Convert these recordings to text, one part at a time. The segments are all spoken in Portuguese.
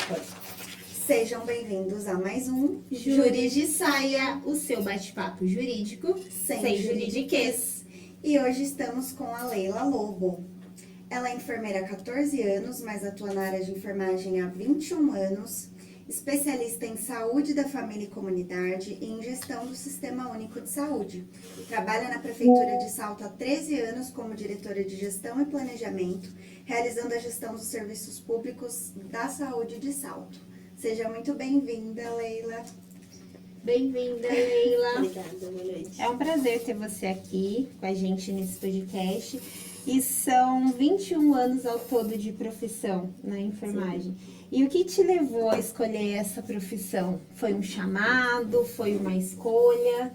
Opa. Sejam bem-vindos a mais um Júris de Saia, o seu bate-papo jurídico sem juridiquês. E hoje estamos com a Leila Lobo. Ela é enfermeira há 14 anos, mas atua na área de enfermagem há 21 anos, especialista em saúde da família e comunidade e em gestão do Sistema Único de Saúde. Trabalha na Prefeitura de Salto há 13 anos como diretora de gestão e planejamento, realizando a gestão dos serviços públicos da saúde de Salto. Seja muito bem-vinda, Leila. Bem-vinda, Leila. Obrigada, boa noite. É um prazer ter você aqui com a gente nesse podcast. E são 21 anos ao todo de profissão na enfermagem. Sim. E o que te levou a escolher essa profissão? Foi um chamado? Foi uma escolha?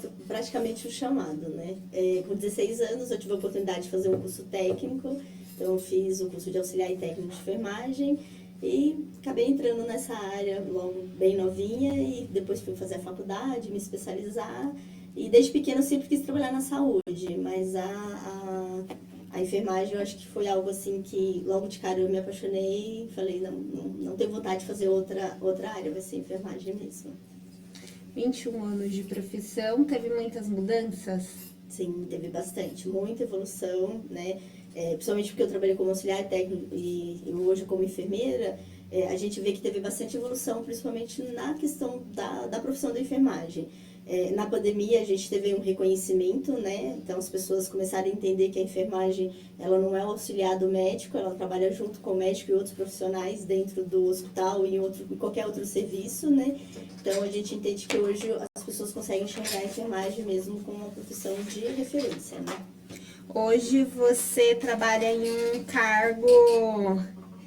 Foi praticamente um chamado, né? Com 16 anos eu tive a oportunidade de fazer um curso técnico. Então eu fiz o curso de auxiliar e técnico de enfermagem e acabei entrando nessa área logo bem novinha e depois fui fazer a faculdade, me especializar. E desde pequena eu sempre quis trabalhar na saúde, mas a enfermagem eu acho que foi algo assim que logo de cara eu me apaixonei e falei, não tenho vontade de fazer outra área, vai ser enfermagem mesmo. 21 anos de profissão, teve muitas mudanças? Sim, teve bastante, muita evolução, né? Principalmente porque eu trabalhei como auxiliar técnico e hoje como enfermeira, a gente vê que teve bastante evolução, principalmente na questão da profissão da enfermagem. Na pandemia a gente teve um reconhecimento, né? Então as pessoas começaram a entender que a enfermagem ela não é o auxiliar do médico, ela trabalha junto com o médico e outros profissionais dentro do hospital e em qualquer outro serviço, né? Então a gente entende que hoje as pessoas conseguem enxergar a enfermagem mesmo como uma profissão de referência, né? Hoje você trabalha em um cargo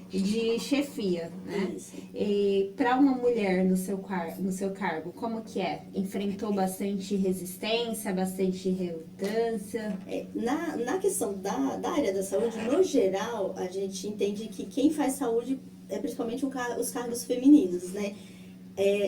de chefia, né? Isso. E para uma mulher no seu cargo, como que é? Enfrentou bastante resistência, bastante relutância? Na questão da área da saúde, no geral, a gente entende que quem faz saúde é principalmente os cargos femininos, né?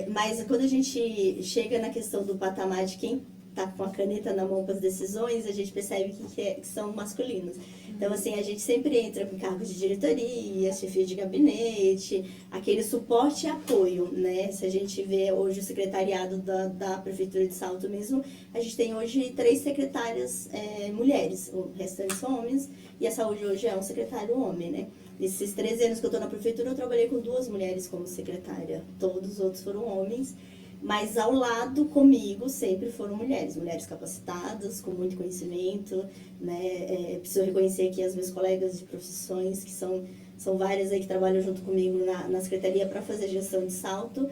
Mas quando a gente chega na questão do patamar de quem tá com a caneta na mão para as decisões, a gente percebe que são masculinos. Então, assim, a gente sempre entra com cargos de diretoria, chefia de gabinete, aquele suporte e apoio, né? Se a gente vê hoje o secretariado da Prefeitura de Salto mesmo, a gente tem hoje 3 secretárias mulheres, o restante são homens, e a saúde hoje é um secretário homem, né? Nesses 13 anos que eu estou na Prefeitura, eu trabalhei com 2 mulheres como secretária, todos os outros foram homens. Mas ao lado comigo sempre foram mulheres capacitadas, com muito conhecimento, né? Preciso reconhecer aqui as minhas colegas de profissões, que são várias aí que trabalham junto comigo na secretaria para fazer gestão de salto,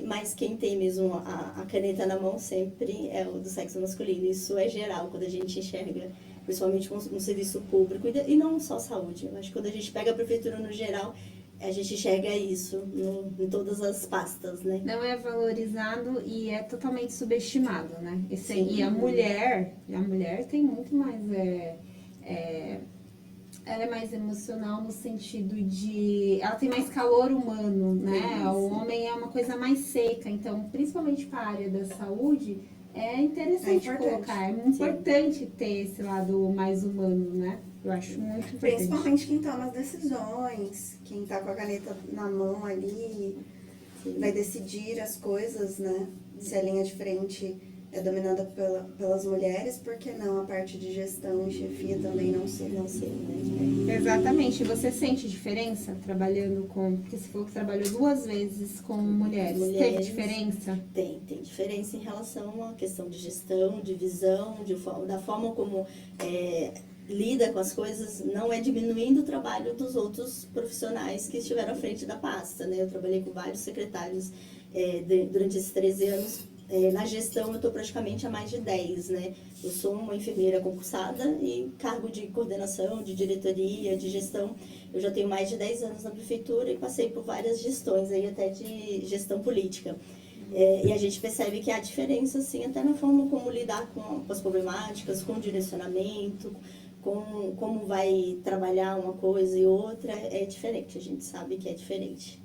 mas quem tem mesmo a caneta na mão sempre é o do sexo masculino. Isso é geral, quando a gente enxerga, principalmente no serviço público, e não só saúde. Eu acho que quando a gente pega a prefeitura no geral, a gente enxerga isso em todas as pastas, né? Não é valorizado e é totalmente subestimado, né? Sim. E a mulher tem muito mais... ela é mais emocional no sentido de... Ela tem mais calor humano, né? Sim. O homem é uma coisa mais seca. Então, principalmente para a área da saúde, é interessante colocar. É importante ter esse lado mais humano, né? Eu acho muito importante. Principalmente quem toma as decisões, quem tá com a caneta na mão ali, vai decidir as coisas, né? Se a linha de frente é dominada pelas mulheres, por que não a parte de gestão e chefia também não ser, né? Exatamente. E você sente diferença trabalhando com... Porque você falou que trabalhou 2 vezes com mulheres. Teve diferença? Tem diferença em relação à questão de gestão, de visão, da forma como lida com as coisas, não é diminuindo o trabalho dos outros profissionais que estiveram à frente da pasta, né? Eu trabalhei com vários secretários durante esses 13 anos. Na gestão eu estou praticamente há mais de 10, né? Eu sou uma enfermeira concursada e cargo de coordenação, de diretoria, de gestão. Eu já tenho mais de 10 anos na prefeitura e passei por várias gestões aí, até de gestão política. E a gente percebe que há diferença, assim, até na forma como lidar com as problemáticas, com o direcionamento, com como vai trabalhar uma coisa e outra, é diferente, a gente sabe que é diferente.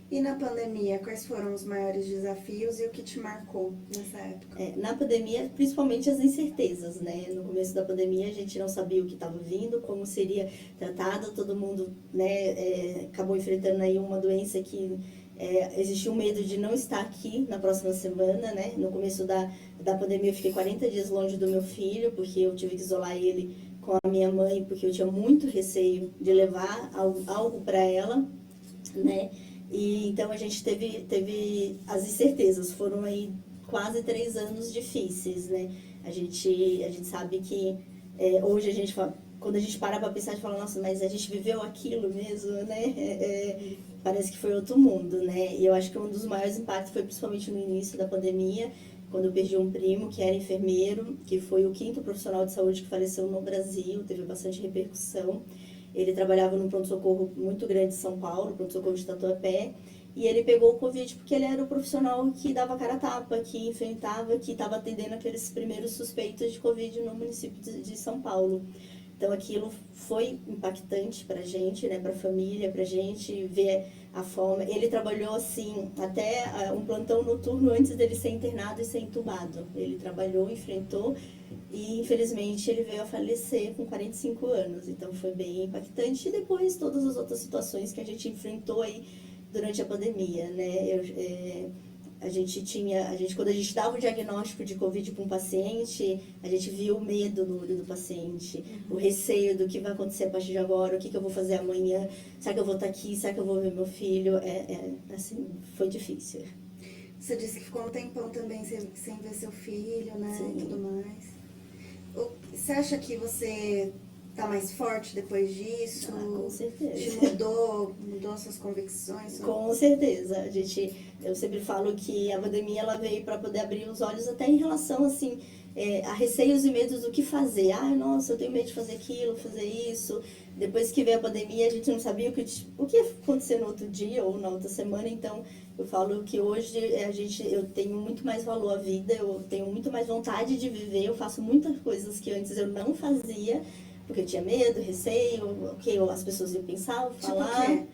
E na pandemia, quais foram os maiores desafios e o que te marcou nessa época? Na pandemia, principalmente as incertezas, né? No começo da pandemia, a gente não sabia o que estava vindo, como seria tratado, todo mundo, né, acabou enfrentando aí uma doença que existia um medo de não estar aqui na próxima semana, né? No começo da pandemia, eu fiquei 40 dias longe do meu filho, porque eu tive que isolar ele com a minha mãe, porque eu tinha muito receio de levar algo para ela, né? E então a gente teve as incertezas, foram aí quase 3 anos difíceis, né? A gente sabe que hoje a gente fala, quando a gente para pensar, a gente fala, nossa, mas a gente viveu aquilo mesmo, né? Parece que foi outro mundo, né? E eu acho que um dos maiores impactos foi principalmente no início da pandemia, quando eu perdi um primo que era enfermeiro, que foi o 5º profissional de saúde que faleceu no Brasil, teve bastante repercussão. Ele trabalhava num pronto-socorro muito grande de São Paulo, pronto-socorro de Tatuapé, e ele pegou o Covid porque ele era o profissional que dava cara a tapa, que enfrentava, que estava atendendo aqueles primeiros suspeitos de Covid no município de São Paulo. Então aquilo foi impactante pra gente, né, pra família, pra gente ver a forma. Ele trabalhou assim, até um plantão noturno antes dele ser internado e ser entubado. Ele trabalhou, enfrentou e infelizmente ele veio a falecer com 45 anos. Então foi bem impactante. E depois todas as outras situações que a gente enfrentou aí durante a pandemia, né? Quando a gente dava o diagnóstico de Covid para um paciente, a gente viu o medo no olho do paciente, o receio do que vai acontecer a partir de agora, o que eu vou fazer amanhã, será que eu vou estar aqui, será que eu vou ver meu filho? Assim, foi difícil. Você disse que ficou um tempão também sem ver seu filho, né, Sim. e tudo mais. Você acha que você tá mais forte depois disso? Com certeza. Te mudou suas convicções? Com certeza. Eu sempre falo que a pandemia ela veio para poder abrir os olhos até em relação assim a receios e medos do que fazer. Ah, nossa, eu tenho medo de fazer aquilo, fazer isso. Depois que veio a pandemia, a gente não sabia o que ia acontecer no outro dia ou na outra semana. Então, eu falo que hoje eu tenho muito mais valor à vida, eu tenho muito mais vontade de viver, eu faço muitas coisas que antes eu não fazia, porque eu tinha medo, receio, o que as pessoas iam pensar, falar. Tipo o quê?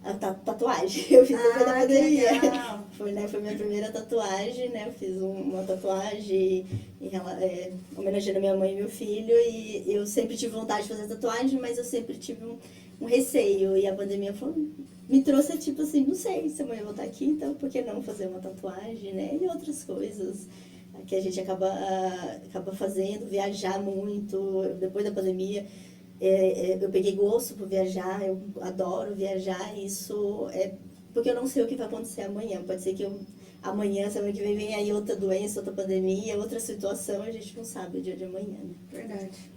A tatuagem, eu fiz depois da pandemia. Legal. Foi minha primeira tatuagem, né? Eu fiz uma tatuagem homenageando minha mãe e meu filho. E eu sempre tive vontade de fazer tatuagem, mas eu sempre tive um receio. E a pandemia me trouxe, tipo assim, não sei se amanhã eu vou estar aqui, então por que não fazer uma tatuagem, né? E outras coisas que a gente acaba fazendo, viajar muito. Depois da pandemia, eu peguei gosto por viajar, eu adoro viajar, isso é porque eu não sei o que vai acontecer amanhã. Pode ser que amanhã, semana que vem aí outra doença, outra pandemia, outra situação, a gente não sabe o dia de amanhã, né? Verdade.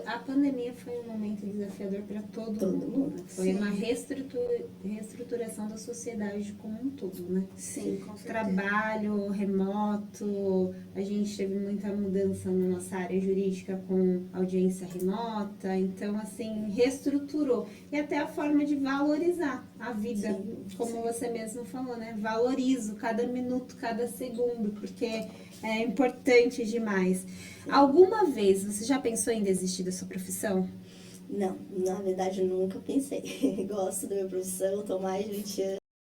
A pandemia foi um momento desafiador para todo mundo. Né? Foi Sim. uma reestruturação da sociedade como um todo, né? Sim, com certeza. Trabalho remoto, a gente teve muita mudança na nossa área jurídica com audiência remota, então assim, reestruturou. E até a forma de valorizar a vida, como você mesmo falou, né? Valorizo cada minuto, cada segundo, porque é importante demais. Alguma vez você já pensou em desistir da sua profissão? Não, na verdade eu nunca pensei. Gosto da minha profissão, estou mais de 20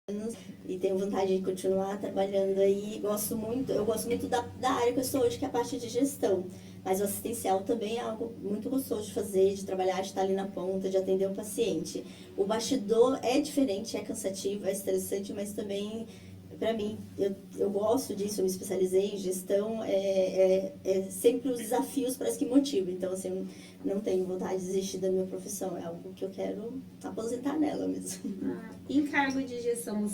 anos e tenho vontade de continuar trabalhando aí. Eu gosto muito da área que eu estou hoje, que é a parte de gestão. Mas o assistencial também é algo muito gostoso de fazer, de trabalhar, de estar ali na ponta, de atender o paciente. O bastidor é diferente, é cansativo, é estressante, mas também, para mim, eu gosto disso, eu me especializei em gestão, sempre os desafios parece que motivam. Então, assim, eu não tenho vontade de desistir da minha profissão, é algo que eu quero aposentar nela mesmo. Em cargo de gestão,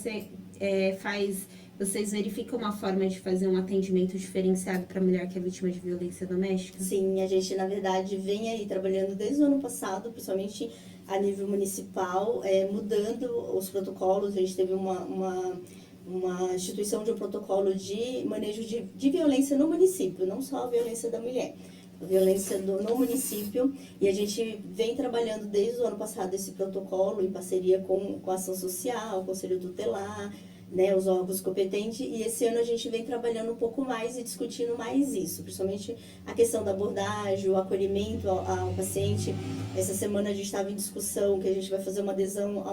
vocês verificam uma forma de fazer um atendimento diferenciado para a mulher que é vítima de violência doméstica? Sim, a gente, na verdade, vem aí trabalhando desde o ano passado, principalmente a nível municipal, mudando os protocolos. A gente teve uma instituição de um protocolo de manejo de violência no município, não só a violência da mulher, a violência no município, e a gente vem trabalhando desde o ano passado esse protocolo em parceria com a ação social, o conselho tutelar, né, os órgãos competentes, e esse ano a gente vem trabalhando um pouco mais e discutindo mais isso, principalmente a questão da abordagem, o acolhimento ao paciente. Essa semana a gente estava em discussão que a gente vai fazer uma adesão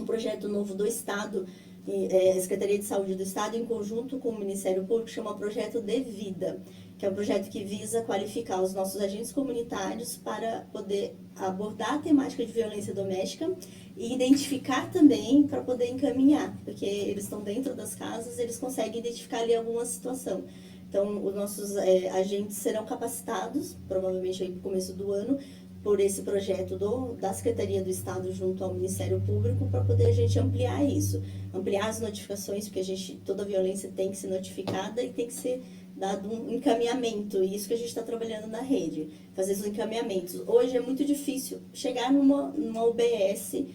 um projeto novo do Estado, a Secretaria de Saúde do Estado, em conjunto com o Ministério Público, chama Projeto de Vida, que é um projeto que visa qualificar os nossos agentes comunitários para poder abordar a temática de violência doméstica e identificar também para poder encaminhar, porque eles estão dentro das casas, eles conseguem identificar ali alguma situação. Então, os nossos agentes serão capacitados, provavelmente aí no começo do ano, por esse projeto da Secretaria do Estado junto ao Ministério Público, para poder a gente ampliar isso, ampliar as notificações, porque toda violência tem que ser notificada e tem que ser dado um encaminhamento, e isso que a gente está trabalhando na rede, fazer os encaminhamentos. Hoje é muito difícil chegar numa UBS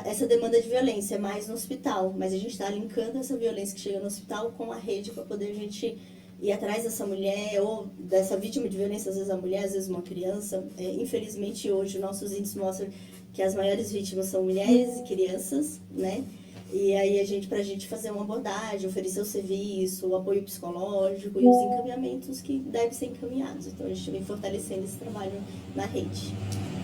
essa demanda de violência, mais no hospital, mas a gente está linkando essa violência que chega no hospital com a rede para poder a gente ir atrás dessa mulher ou dessa vítima de violência, às vezes a mulher, às vezes uma criança. Infelizmente hoje nossos índices mostram que as maiores vítimas são mulheres e crianças, né? E aí pra gente fazer uma abordagem, oferecer o serviço, o apoio psicológico e os encaminhamentos que devem ser encaminhados. Então a gente vem fortalecendo esse trabalho na rede.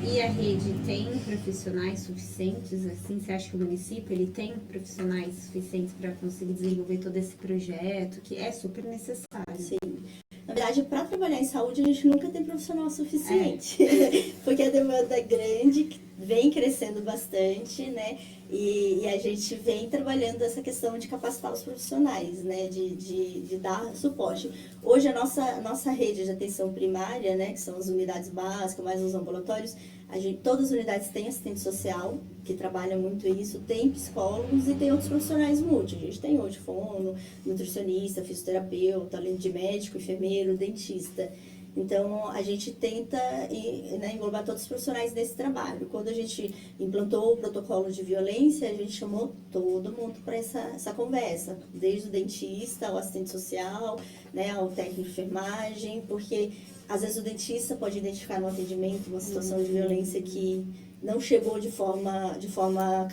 E a rede tem profissionais suficientes, assim? Você acha que o município ele tem profissionais suficientes para conseguir desenvolver todo esse projeto, que é super necessário? Sim. Na verdade, para trabalhar em saúde, a gente nunca tem profissional suficiente, porque a demanda é grande, vem crescendo bastante, né? E a gente vem trabalhando essa questão de capacitar os profissionais, né? De dar suporte. Hoje, a nossa rede de atenção primária, né? Que são as unidades básicas, mais os ambulatórios, todas as unidades têm assistente social, que trabalha muito isso, tem psicólogos e tem outros profissionais multi. A gente tem hoje fono, nutricionista, fisioterapeuta, além de médico, enfermeiro, dentista. Então, a gente tenta englobar todos os profissionais nesse trabalho. Quando a gente implantou o protocolo de violência, a gente chamou todo mundo para essa conversa, desde o dentista, ao assistente social, né, ao técnico de enfermagem, porque às vezes o dentista pode identificar no atendimento uma situação de violência que não chegou de forma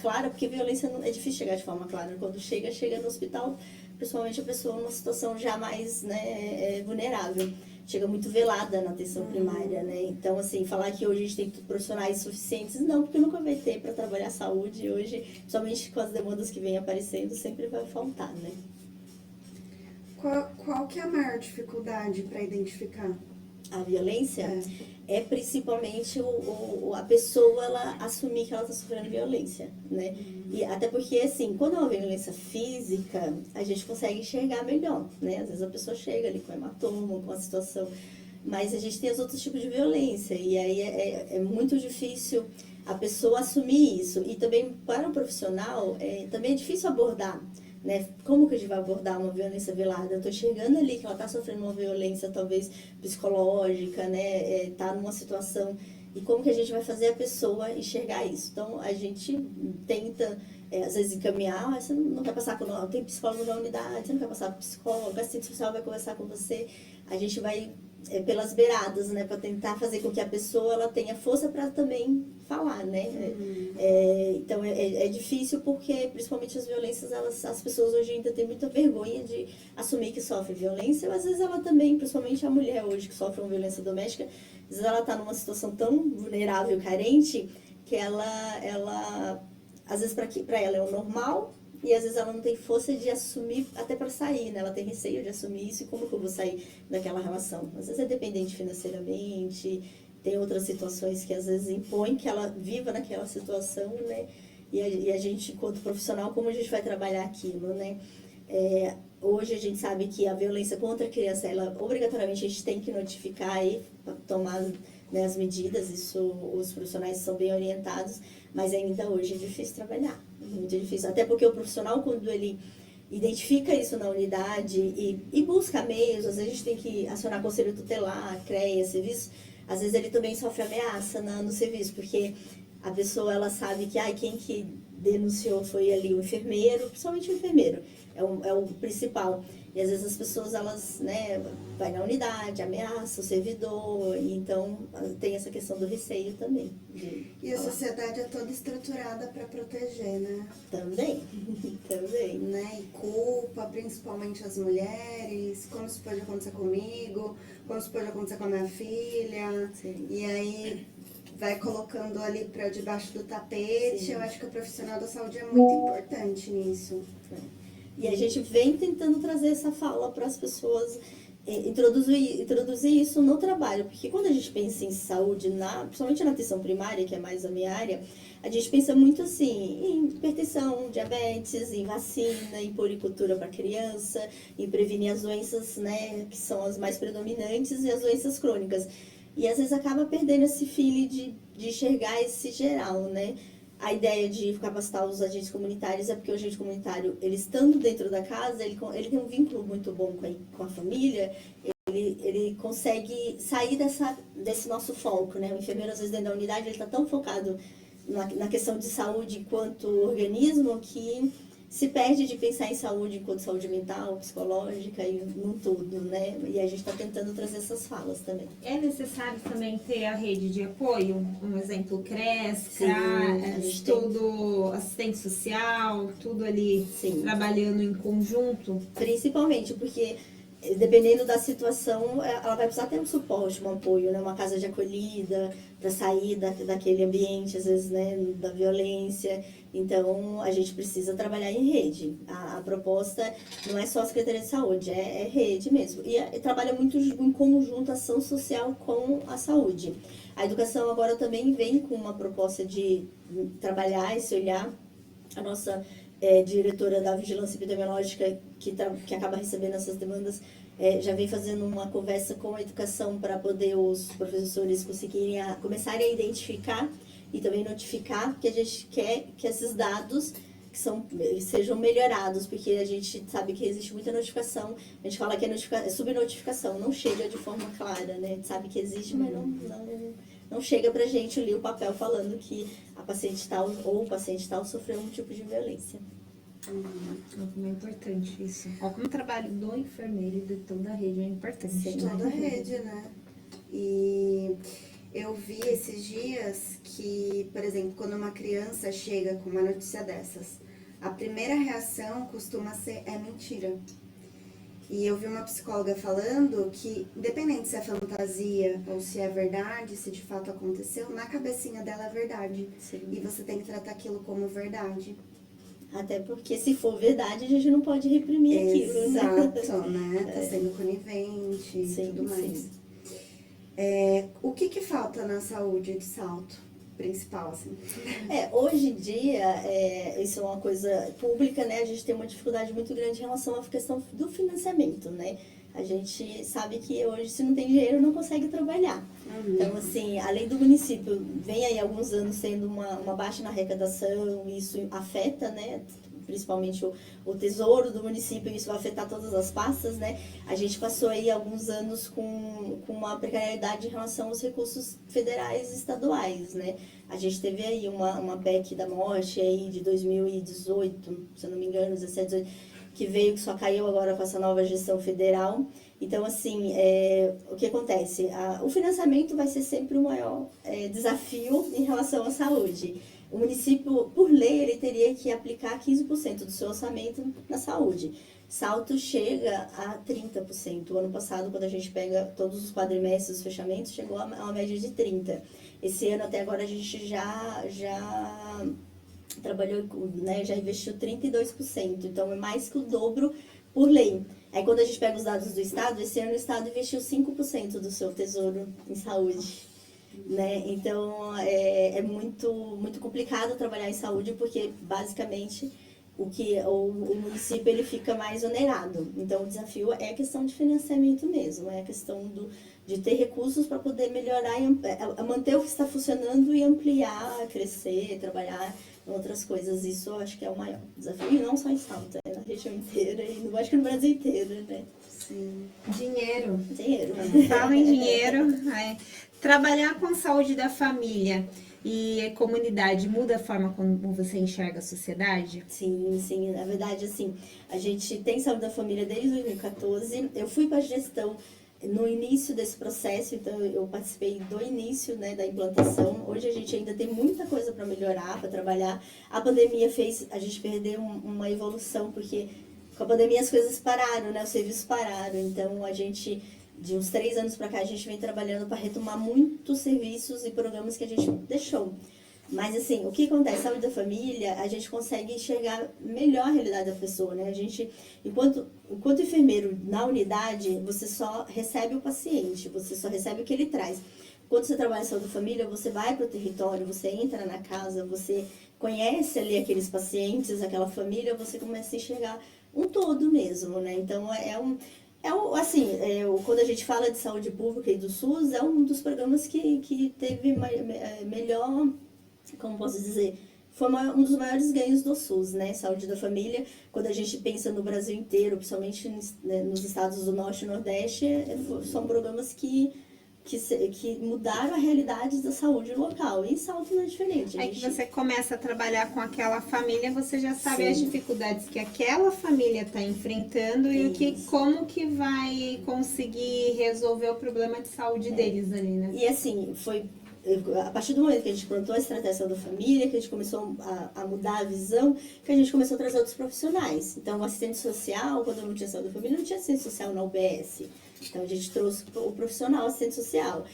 clara, porque violência é difícil chegar de forma clara. Quando chega no hospital, principalmente a pessoa numa situação já mais, né, vulnerável. Chega muito velada na atenção primária, né? Então, assim, falar que hoje a gente tem profissionais suficientes, não, porque nunca vai ter para trabalhar a saúde. E hoje, principalmente com as demandas que vêm aparecendo, sempre vai faltar, né? Qual que é a maior dificuldade para identificar? A violência é principalmente a pessoa ela assumir que ela está sofrendo violência, né? E até porque, assim, quando é uma violência física, a gente consegue enxergar melhor, né? Às vezes a pessoa chega ali com hematoma, com a situação, mas a gente tem os outros tipos de violência, e aí é muito difícil a pessoa assumir isso. E também, para o profissional, também é difícil abordar, né? Como que a gente vai abordar uma violência velada? Eu estou enxergando ali que ela está sofrendo uma violência talvez psicológica, né? Tá numa situação, e como que a gente vai fazer a pessoa enxergar isso? Então a gente tenta às vezes encaminhar, você não quer passar tem psicólogo na unidade, você não quer passar por psicólogo, o assistente social vai conversar com você, a gente vai pelas beiradas, né, para tentar fazer com que a pessoa ela tenha força para também falar, né? Então é difícil porque principalmente as violências, as pessoas hoje ainda têm muita vergonha de assumir que sofre violência, mas às vezes ela também, principalmente a mulher hoje que sofre uma violência doméstica, às vezes ela está numa situação tão vulnerável e carente que ela às vezes para ela é o normal, e às vezes ela não tem força de assumir até para sair, né? Ela tem receio de assumir isso, e como que eu vou sair daquela relação? Às vezes é dependente financeiramente, tem outras situações que às vezes impõem que ela viva naquela situação, né? E a gente, enquanto profissional, como a gente vai trabalhar aquilo, né? Hoje a gente sabe que a violência contra a criança, ela obrigatoriamente a gente tem que notificar e tomar, né, as medidas, isso os profissionais são bem orientados, mas ainda hoje é difícil trabalhar, muito difícil, até porque o profissional, quando ele identifica isso na unidade e busca meios, às vezes a gente tem que acionar conselho tutelar, CREA, serviço, às vezes ele também sofre ameaça no serviço, porque a pessoa ela sabe que quem que denunciou foi ali o enfermeiro, principalmente o enfermeiro, é o principal. E às vezes as pessoas, elas, né, vai na unidade, ameaça o servidor, e então tem essa questão do receio também. E a sociedade é toda estruturada para proteger, né? Também, também. Né? E culpa, principalmente as mulheres, como isso pode acontecer comigo, como isso pode acontecer com a minha filha. Sim. E aí vai colocando ali para debaixo do tapete. Sim. Eu acho que o profissional da saúde é muito importante nisso. E a gente vem tentando trazer essa fala para as pessoas, introduzir isso no trabalho, porque quando a gente pensa em saúde, principalmente na atenção primária, que é mais a minha área, a gente pensa muito assim em hipertensão, diabetes, em vacina, em puricultura para criança, em prevenir as doenças, né, que são as mais predominantes e as doenças crônicas. E às vezes acaba perdendo esse feeling de enxergar esse geral, né? A ideia de capacitar os agentes comunitários é porque o agente comunitário, ele estando dentro da casa, ele tem um vínculo muito bom com a família, ele consegue sair desse nosso foco, né? O enfermeiro, às vezes, dentro da unidade, ele está tão focado na questão de saúde quanto organismo que se perde de pensar em saúde enquanto saúde mental, psicológica e num todo, né? E a gente está tentando trazer essas falas também. É necessário também ter a rede de apoio? Um exemplo, CRES, Sim, CRA, a gente tudo, assistente social, tudo ali Sim. trabalhando em conjunto? Principalmente porque, dependendo da situação, ela vai precisar ter um suporte, um apoio, né? Uma casa de acolhida, para sair daquele ambiente, às vezes, né? Da violência. Então, a gente precisa trabalhar em rede. A proposta não é só a Secretaria de Saúde, é rede mesmo. E trabalha muito em conjunto, ação social com a saúde. A educação agora também vem com uma proposta de trabalhar esse olhar. A nossa diretora da Vigilância Epidemiológica, que acaba recebendo essas demandas, já vem fazendo uma conversa com a educação para poder os professores conseguirem começarem a identificar e também notificar, que a gente quer que esses dados sejam melhorados, porque a gente sabe que existe muita notificação, a gente fala que é subnotificação, não chega de forma clara, né? A gente sabe que existe, mas não chega pra gente ali o papel falando que a paciente tal ou o paciente tal sofreu um tipo de violência. Como é importante isso. Ó, como o trabalho do enfermeiro e de toda a rede é importante. Sim, né? Toda a rede, né? E eu vi esses dias que, por exemplo, quando uma criança chega com uma notícia dessas, a primeira reação costuma ser é mentira. E eu vi uma psicóloga falando que, independente se é fantasia ou se é verdade, se de fato aconteceu, na cabecinha dela é verdade. Sim. E você tem que tratar aquilo como verdade. Até porque se for verdade, a gente não pode reprimir aquilo, né? Exato, né? Tá sendo conivente e tudo mais. Sim. O que falta na saúde de Salto, principal, assim? Hoje em dia, isso é uma coisa pública, né? A gente tem uma dificuldade muito grande em relação à questão do financiamento, né? A gente sabe que hoje, se não tem dinheiro, não consegue trabalhar. Então, assim, além do município, vem aí alguns anos sendo uma baixa na arrecadação, isso afeta, né? Principalmente o tesouro do município, isso vai afetar todas as pastas, né? A gente passou aí alguns anos com uma precariedade em relação aos recursos federais e estaduais, né? A gente teve aí uma PEC da morte aí de 2018, se eu não me engano, 17, 18, que veio, que só caiu agora com essa nova gestão federal. Então, assim, o que acontece? O financiamento vai ser sempre o maior desafio em relação à saúde. O município, por lei, ele teria que aplicar 15% do seu orçamento na saúde. Salto chega a 30%. O ano passado, quando a gente pega todos os quadrimestres, os fechamentos, chegou a uma média de 30%. Esse ano, até agora, a gente já trabalhou, né, já investiu 32%. Então, é mais que o dobro por lei. Aí, quando a gente pega os dados do Estado, esse ano o Estado investiu 5% do seu tesouro em saúde. Né? Então, é muito, muito complicado trabalhar em saúde, porque, basicamente, o município ele fica mais onerado. Então, o desafio é a questão de financiamento mesmo, é a questão de ter recursos para poder melhorar, manter o que está funcionando e ampliar, crescer, trabalhar em outras coisas. Isso eu acho que é o maior desafio, e não só em Salto, é na região inteira, e eu acho que no Brasil inteiro, né? Sim. Dinheiro. Dinheiro. Fala em dinheiro. Trabalhar com a saúde da família e a comunidade muda a forma como você enxerga a sociedade? Sim. Na verdade, assim, a gente tem saúde da família desde 2014. Eu fui para a gestão no início desse processo, então eu participei do início, né, da implantação. Hoje a gente ainda tem muita coisa para melhorar, para trabalhar. A pandemia fez a gente perder uma evolução, porque com a pandemia as coisas pararam, né, os serviços pararam. Então a gente de uns 3 anos para cá, a gente vem trabalhando para retomar muitos serviços e programas que a gente deixou. Mas, assim, o que acontece? Saúde da família, a gente consegue enxergar melhor a realidade da pessoa, né? A gente, enquanto enfermeiro na unidade, você só recebe o paciente, você só recebe o que ele traz. Quando você trabalha em saúde da família, você vai para o território, você entra na casa, você conhece ali aqueles pacientes, aquela família, você começa a enxergar um todo mesmo, né? Então, quando a gente fala de saúde pública e do SUS, é um dos programas que teve melhor, como posso dizer, foi um dos maiores ganhos do SUS, né? Saúde da família, quando a gente pensa no Brasil inteiro, principalmente nos estados do Norte e Nordeste, são programas que mudaram a realidade da saúde local. E Salto não é diferente. Aí que você começa a trabalhar com aquela família, você já sabe as dificuldades que aquela família está enfrentando e como que vai conseguir resolver o problema de saúde deles ali, né? E assim, foi a partir do momento que a gente plantou a estratégia da família, que a gente começou a mudar a visão, que a gente começou a trazer outros profissionais. Então, o assistente social, quando não tinha saúde da família, não tinha assistente social na UBS. Então, a gente trouxe o profissional assistente social.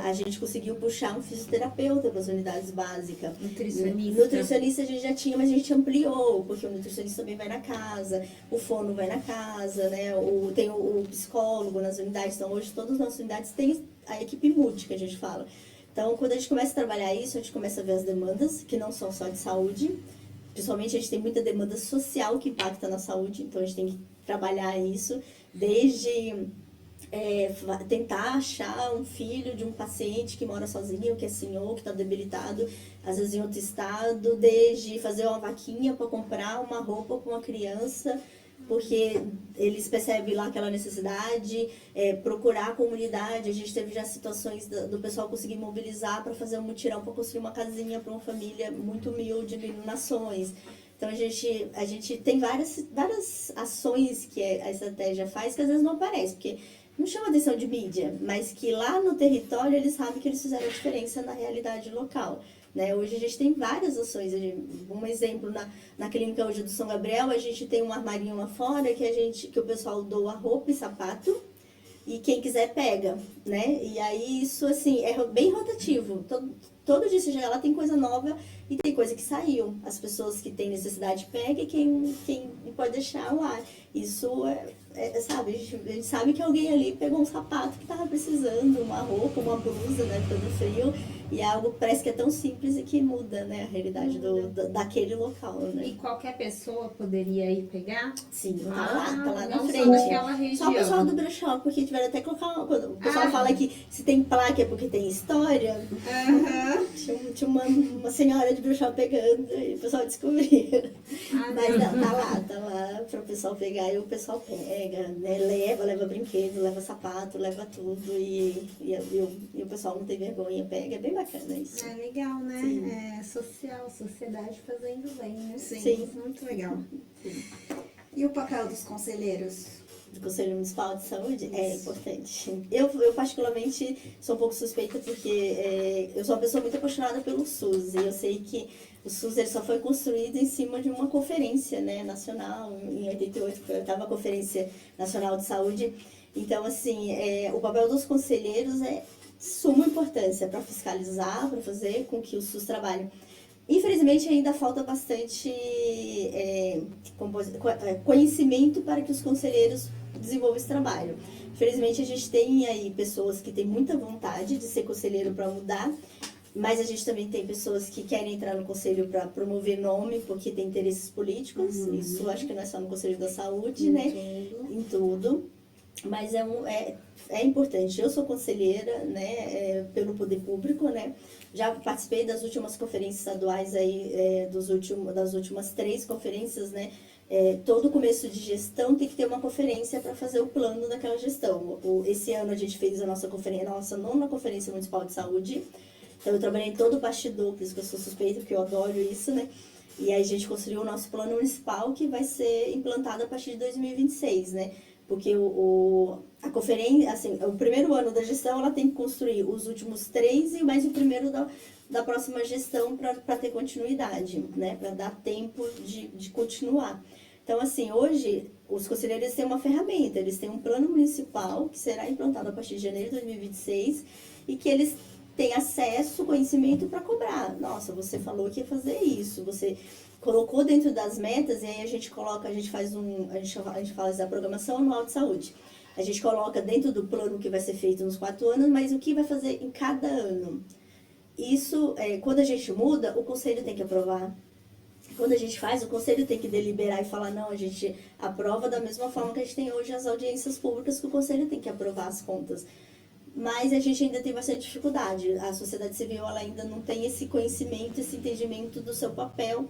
A gente conseguiu puxar um fisioterapeuta para as unidades básicas. Nutricionista a gente já tinha, mas a gente ampliou, porque o nutricionista também vai na casa, o fono vai na casa, né? Tem o psicólogo nas unidades. Então, hoje, todas as nossas unidades têm a equipe multi, que a gente fala. Então, quando a gente começa a trabalhar isso, a gente começa a ver as demandas, que não são só de saúde. Principalmente, a gente tem muita demanda social que impacta na saúde, então a gente tem que trabalhar isso, desde tentar achar um filho de um paciente que mora sozinho, que é senhor, que está debilitado, às vezes em outro estado, desde fazer uma vaquinha para comprar uma roupa para uma criança, porque eles percebem lá aquela necessidade, procurar a comunidade. A gente teve já situações do pessoal conseguir mobilizar para fazer um mutirão, para construir uma casinha para uma família muito humilde em Nações. Então, a gente tem várias ações que a estratégia faz que às vezes não aparecem, porque não chama atenção de mídia, mas que lá no território eles sabem que eles fizeram a diferença na realidade local. Né? Hoje a gente tem várias ações. Um exemplo, na clínica hoje do São Gabriel, a gente tem um armarinho lá fora que o pessoal doa roupa e sapato e quem quiser pega, né? E aí isso assim é bem rotativo. Todo dia você chega lá, tem coisa nova e tem coisa que saiu. As pessoas que têm necessidade pegam e quem pode deixar lá. Isso sabe, a gente sabe que alguém ali pegou um sapato que estava precisando, uma roupa, uma blusa, né, todo frio, e é algo que parece que é tão simples e que muda, né, a realidade daquele local, né. E qualquer pessoa poderia ir pegar? Sim, tá lá na não frente. Só naquela região. Só o pessoal do brechó, porque tiveram até colocar, quando o pessoal fala que se tem placa é porque tem história, tinha uma senhora de brechó pegando e o pessoal descobriu. Mas tá lá para o pessoal pegar e o pessoal pega, né? Leva brinquedo, leva sapato, leva tudo e o pessoal não tem vergonha, pega, é bem bacana isso. É legal, né? Sim. É social, sociedade fazendo bem, né? Sim. Muito legal. Sim. E o papel dos conselheiros? Do Conselho Municipal de Saúde é importante. Eu particularmente sou um pouco suspeita porque eu sou uma pessoa muito apaixonada pelo SUS e eu sei que o SUS ele só foi construído em cima de uma conferência, né, nacional, em 88, foi a 8ª Conferência Nacional de Saúde. Então, assim, o papel dos conselheiros é de suma importância para fiscalizar, para fazer com que o SUS trabalhe. Infelizmente, ainda falta bastante conhecimento para que os conselheiros desenvolvam esse trabalho. Infelizmente, a gente tem aí pessoas que têm muita vontade de ser conselheiro para mudar, mas a gente também tem pessoas que querem entrar no conselho para promover nome, porque tem interesses políticos. Isso acho que não é só no Conselho da Saúde, né? Em tudo. Mas é importante. Eu sou conselheira, né, pelo poder público, né? Já participei das últimas conferências estaduais aí, das últimas 3 conferências, né? Todo começo de gestão tem que ter uma conferência para fazer o plano daquela gestão. Esse ano a gente fez a nossa 9ª Conferência Municipal de Saúde. Então, eu trabalhei em todo o bastidor, por isso que eu sou suspeita, porque eu adoro isso, né? E aí a gente construiu o nosso plano municipal, que vai ser implantado a partir de 2026, né? Porque a conferência, assim, o primeiro ano da gestão, ela tem que construir os últimos 3 e mais o primeiro da próxima gestão para ter continuidade, né? Para dar tempo de continuar. Então, assim, hoje, os conselheiros têm uma ferramenta, eles têm um plano municipal que será implantado a partir de janeiro de 2026 e que eles têm acesso, conhecimento para cobrar. Nossa, você falou que ia fazer isso, você colocou dentro das metas, e aí a gente coloca, a gente faz a programação anual de saúde. A gente coloca dentro do plano que vai ser feito nos 4 anos, mas o que vai fazer em cada ano. Isso, quando a gente muda, o conselho tem que aprovar. Quando a gente faz, o conselho tem que deliberar e falar, não, a gente aprova da mesma forma que a gente tem hoje as audiências públicas, que o conselho tem que aprovar as contas. Mas a gente ainda tem bastante dificuldade. A sociedade civil ela ainda não tem esse conhecimento, esse entendimento do seu papel.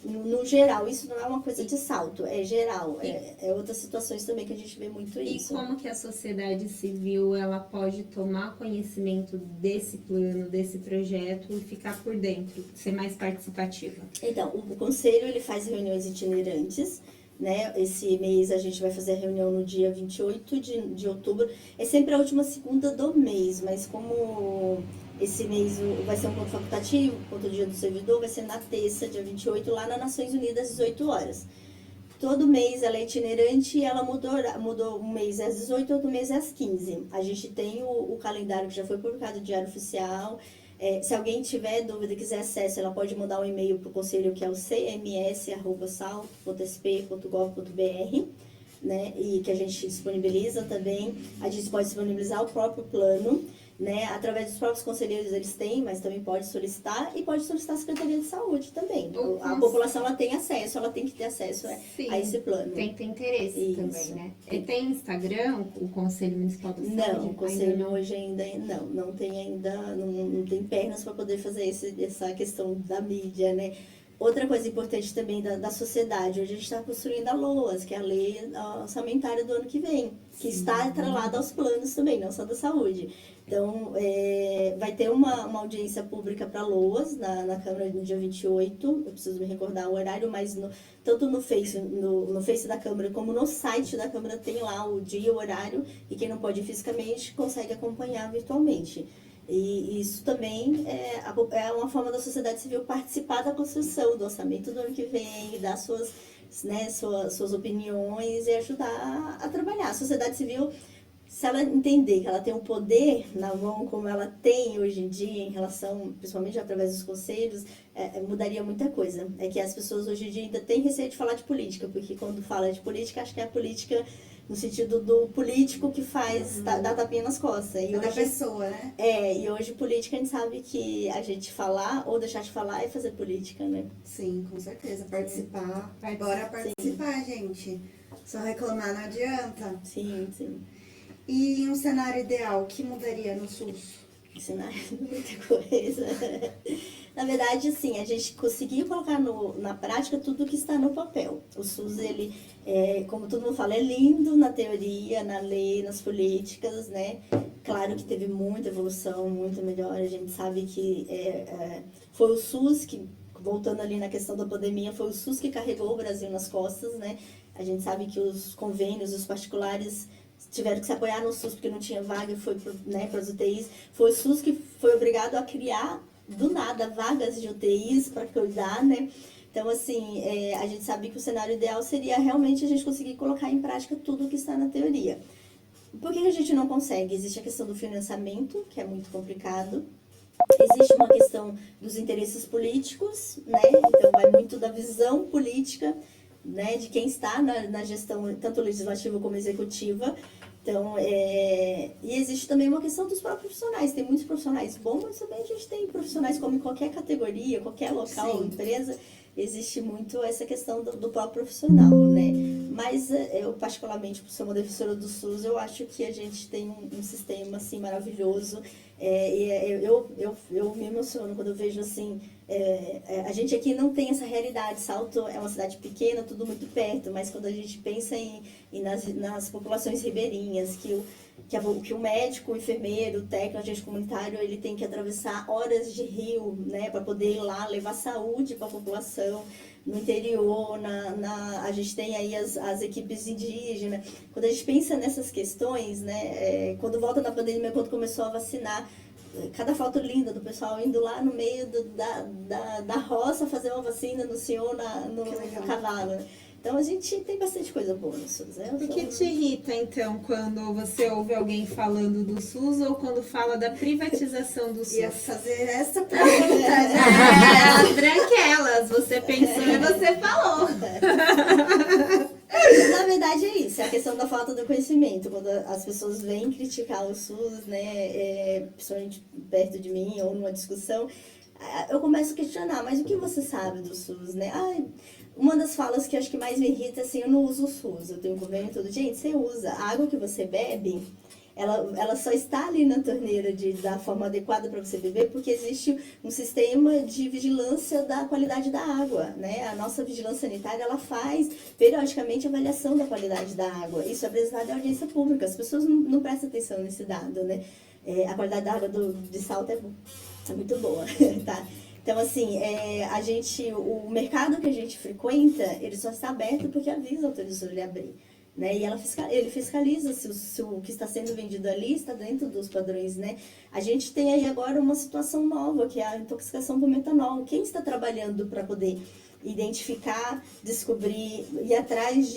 No geral, isso não é uma coisa de salto, é geral. É outras situações também que a gente vê muito isso. E como que a sociedade civil ela pode tomar conhecimento desse plano, desse projeto e ficar por dentro, ser mais participativa? Então, o conselho ele faz reuniões itinerantes, né? Esse mês a gente vai fazer a reunião no dia 28 de outubro. É sempre a última segunda do mês, mas como esse mês vai ser um ponto facultativo, ponto do dia do servidor, vai ser na terça, dia 28, lá nas Nações Unidas, às 18 horas. Todo mês ela é itinerante e ela mudou um mês às 18, outro mês às 15. A gente tem o calendário que já foi publicado no Diário Oficial. Se alguém tiver dúvida e quiser acesso, ela pode mandar um e-mail para o conselho, que é o cms@sal.sp.gov.br, né? E que a gente disponibiliza também. A gente pode disponibilizar o próprio plano, né? Através dos próprios conselheiros eles têm, mas também pode solicitar e pode solicitar a Secretaria de Saúde também. A população ela tem acesso, ela tem que ter acesso a esse plano. Tem que ter interesse Isso. também, né? E tem Instagram, o Conselho Municipal da Saúde? Não, o conselho não. hoje ainda não tem ainda, não tem pernas para poder fazer essa questão da mídia, né? Outra coisa importante também da sociedade, hoje a gente está construindo a LOAS, que é a lei orçamentária do ano que vem, que está atrelada aos planos também, não só da saúde. Então, vai ter uma audiência pública para LOAS na Câmara no dia 28, eu preciso me recordar o horário, mas tanto no Face da Câmara como no site da Câmara tem lá o dia e o horário, e quem não pode ir fisicamente consegue acompanhar virtualmente. E isso também é uma forma da sociedade civil participar da construção do orçamento do ano que vem, dar suas opiniões e ajudar a trabalhar. A sociedade civil, se ela entender que ela tem um poder na mão, como ela tem hoje em dia, em relação, principalmente através dos conselhos, mudaria muita coisa. É que as pessoas hoje em dia ainda têm receio de falar de política, porque quando fala de política, acho que é a política no sentido do político que faz, dá tapinha nas costas. E Da hoje, pessoa, né? e hoje política a gente sabe que a gente falar ou deixar de falar é fazer política, né? Sim, com certeza. Participar. Bora participar, gente. Só reclamar não adianta. Sim. E em um cenário ideal, o que mudaria no SUS? Ensinar muita coisa. Na verdade, assim, a gente conseguiu colocar na prática tudo que está no papel. O SUS, ele, como todo mundo fala, é lindo na teoria, na lei, nas políticas, né? Claro que teve muita evolução, muita melhora. A gente sabe que foi o SUS que, voltando ali na questão da pandemia, foi o SUS que carregou o Brasil nas costas, né? A gente sabe que os convênios, os particulares, tiveram que se apoiar no SUS porque não tinha vaga, foi para as UTIs. Foi o SUS que foi obrigado a criar, do nada, vagas de UTIs para cuidar, né? Então, assim, a gente sabe que o cenário ideal seria realmente a gente conseguir colocar em prática tudo o que está na teoria. Por que a gente não consegue? Existe a questão do financiamento, que é muito complicado. Existe uma questão dos interesses políticos, né? Então, vai muito da visão política, né, de quem está na gestão, tanto legislativa como executiva. Então, e existe também uma questão dos próprios profissionais. Tem muitos profissionais bons, mas também a gente tem profissionais como em qualquer categoria, qualquer local, Sim. empresa, existe muito essa questão do próprio profissional, né? Mas eu, particularmente, por ser uma defensora do SUS, eu acho que a gente tem um sistema, assim, maravilhoso. Eu me emociono quando eu vejo, assim, a gente aqui não tem essa realidade. Salto é uma cidade pequena, tudo muito perto, mas quando a gente pensa nas populações ribeirinhas, que o médico, o enfermeiro, o técnico, o agente comunitário, ele tem que atravessar horas de rio, né, para poder ir lá levar saúde para a população. No interior, a gente tem aí as equipes indígenas. Quando a gente pensa nessas questões, né, quando volta na pandemia, quando começou a vacinar, cada foto linda do pessoal indo lá no meio da roça fazer uma vacina no senhor no cavalo. Né? Então a gente tem bastante coisa boa no SUS. Né? O que te irrita, então, quando você ouve alguém falando do SUS ou quando fala da privatização do SUS? Ia fazer essa pergunta, né? Branquelas, você pensou e você falou. Na verdade é isso, é a questão da falta do conhecimento. Quando as pessoas vêm criticar o SUS, né, principalmente perto de mim ou numa discussão, eu começo a questionar, mas o que você sabe do SUS, né? Uma das falas que acho que mais me irrita é assim, eu não uso o SUS, eu tenho convênio e tudo. Gente, você usa. A água que você bebe, ela só está ali na torneira da forma adequada para você beber, porque existe um sistema de vigilância da qualidade da água, né? A nossa vigilância sanitária, ela faz periodicamente avaliação da qualidade da água. Isso é apresentado em audiência pública, as pessoas não prestam atenção nesse dado, né? A qualidade da água de Salto é muito boa, tá? Então, assim, o mercado que a gente frequenta, ele só está aberto porque a Anvisa autorizou ele abrir. Né? E ele fiscaliza se o que está sendo vendido ali está dentro dos padrões, né? A gente tem aí agora uma situação nova, que é a intoxicação por metanol. Quem está trabalhando para poder identificar, descobrir, ir atrás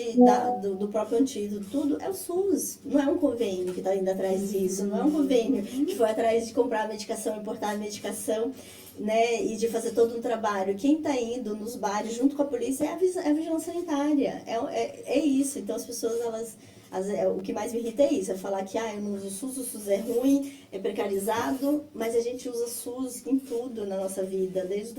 do próprio antídoto, tudo é o SUS. Não é um convênio que está indo atrás disso, não é um convênio que foi atrás de comprar a medicação, importar a medicação, né, e de fazer todo um trabalho. Quem está indo nos bares junto com a polícia é a vigilância sanitária. É isso. Então as pessoas, o que mais me irrita é isso, é falar que eu não uso o SUS é ruim, é precarizado, mas a gente usa SUS em tudo na nossa vida, desde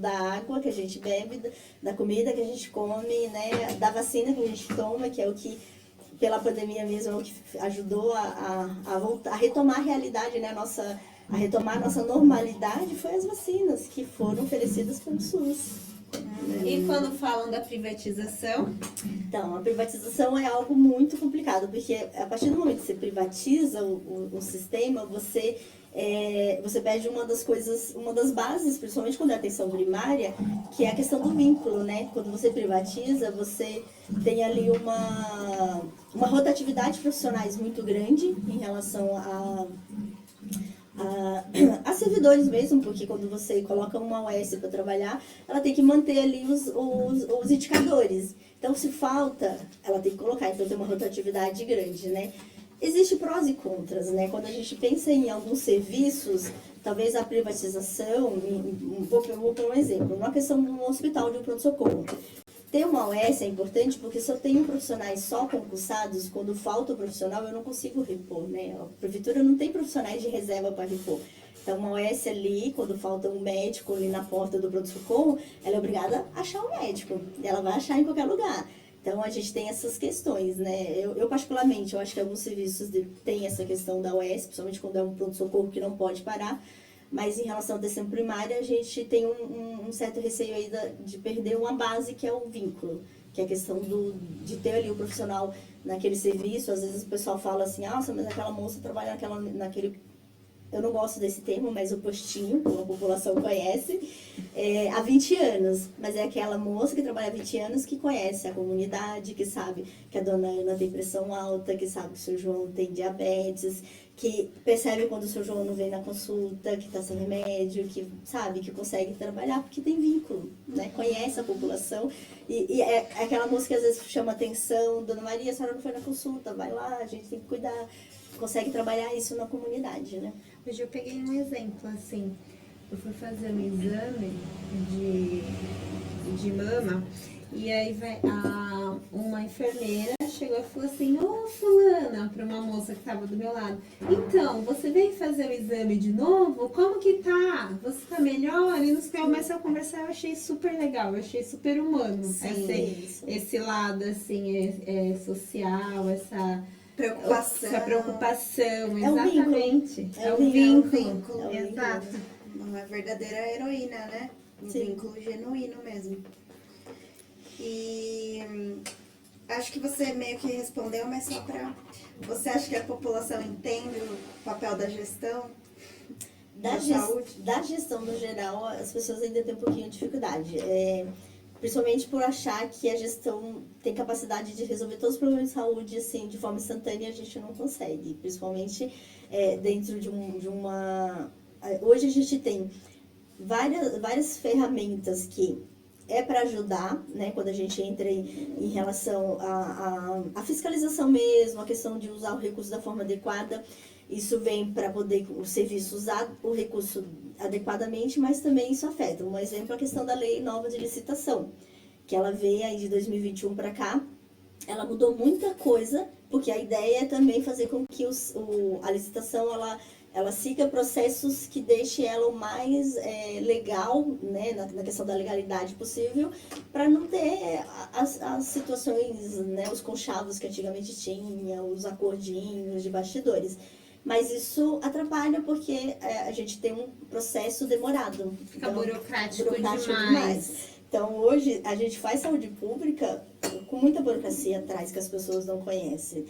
da água que a gente bebe, da comida que a gente come, né, da vacina que a gente toma, que é o que pela pandemia mesmo é o que ajudou a retomar a realidade, né, a retomar a nossa normalidade foi as vacinas que foram oferecidas pelo SUS. E quando falam da privatização? Então, a privatização é algo muito complicado, porque a partir do momento que você privatiza o sistema, você perde uma das bases, principalmente quando é atenção primária, que é a questão do vínculo, né? Quando você privatiza, você tem ali uma rotatividade de profissionais muito grande em relação a servidores mesmo, porque quando você coloca uma OS para trabalhar, ela tem que manter ali os indicadores. Então, se falta, ela tem que colocar, então tem uma rotatividade grande, né? Existem prós e contras, né? Quando a gente pensa em alguns serviços, talvez a privatização, vou por um exemplo, uma questão de um hospital de um pronto-socorro. Ter uma OS é importante porque se eu tenho profissionais só concursados, quando falta o profissional eu não consigo repor, né? A prefeitura não tem profissionais de reserva para repor. Então uma OS ali, quando falta um médico ali na porta do pronto-socorro, ela é obrigada a achar um médico. E ela vai achar em qualquer lugar. Então a gente tem essas questões, né? Eu particularmente, eu acho que alguns serviços têm essa questão da OS, principalmente quando é um pronto-socorro que não pode parar. Mas em relação à atenção primária, a gente tem um certo receio aí de perder uma base que é o vínculo, que é a questão de ter ali o profissional naquele serviço. Às vezes o pessoal fala assim, nossa, mas aquela moça trabalha naquele... Eu não gosto desse termo, mas o postinho, como a população conhece, há 20 anos. Mas é aquela moça que trabalha há 20 anos que conhece a comunidade, que sabe que a dona Ana tem pressão alta, que sabe que o seu João tem diabetes, que percebe quando o seu João não vem na consulta, que está sem remédio, que sabe que consegue trabalhar porque tem vínculo, né? Conhece a população. E é aquela moça que às vezes chama atenção, Dona Maria, a senhora não foi na consulta, vai lá, a gente tem que cuidar. Consegue trabalhar isso na comunidade, né? Hoje eu peguei um exemplo, assim, eu fui fazer um exame de mama e aí uma enfermeira chegou e falou assim, ô fulana, para uma moça que estava do meu lado, então, você veio fazer o exame de novo? Como que tá? Você tá melhor? E nos que eu comecei a conversar, eu achei super legal, eu achei super humano. Sim, esse lado, assim, social, essa preocupação, exatamente. É o vínculo. Exato. Uma verdadeira heroína, né? Um vínculo genuíno mesmo. E acho que você meio que respondeu, mas só pra... Você acha que a população entende o papel da gestão? Da gestão no geral, as pessoas ainda têm um pouquinho de dificuldade. principalmente por achar que a gestão tem capacidade de resolver todos os problemas de saúde, assim, de forma instantânea, a gente não consegue, principalmente dentro de uma... Hoje a gente tem várias ferramentas que é para ajudar, né, quando a gente entra em relação à fiscalização mesmo, a questão de usar o recurso da forma adequada. Isso vem para poder o serviço usar o recurso adequadamente, mas também isso afeta. Um exemplo é a questão da lei nova de licitação, que ela veio aí de 2021 para cá. Ela mudou muita coisa, porque a ideia é também fazer com que a licitação ela siga processos que deixem ela o mais legal, né, na questão da legalidade possível, para não ter as situações, né, os conchavos que antigamente tinha, os acordinhos de bastidores. Mas isso atrapalha porque a gente tem um processo demorado. Fica então, burocrático demais. Então, hoje, a gente faz saúde pública com muita burocracia atrás que as pessoas não conhecem.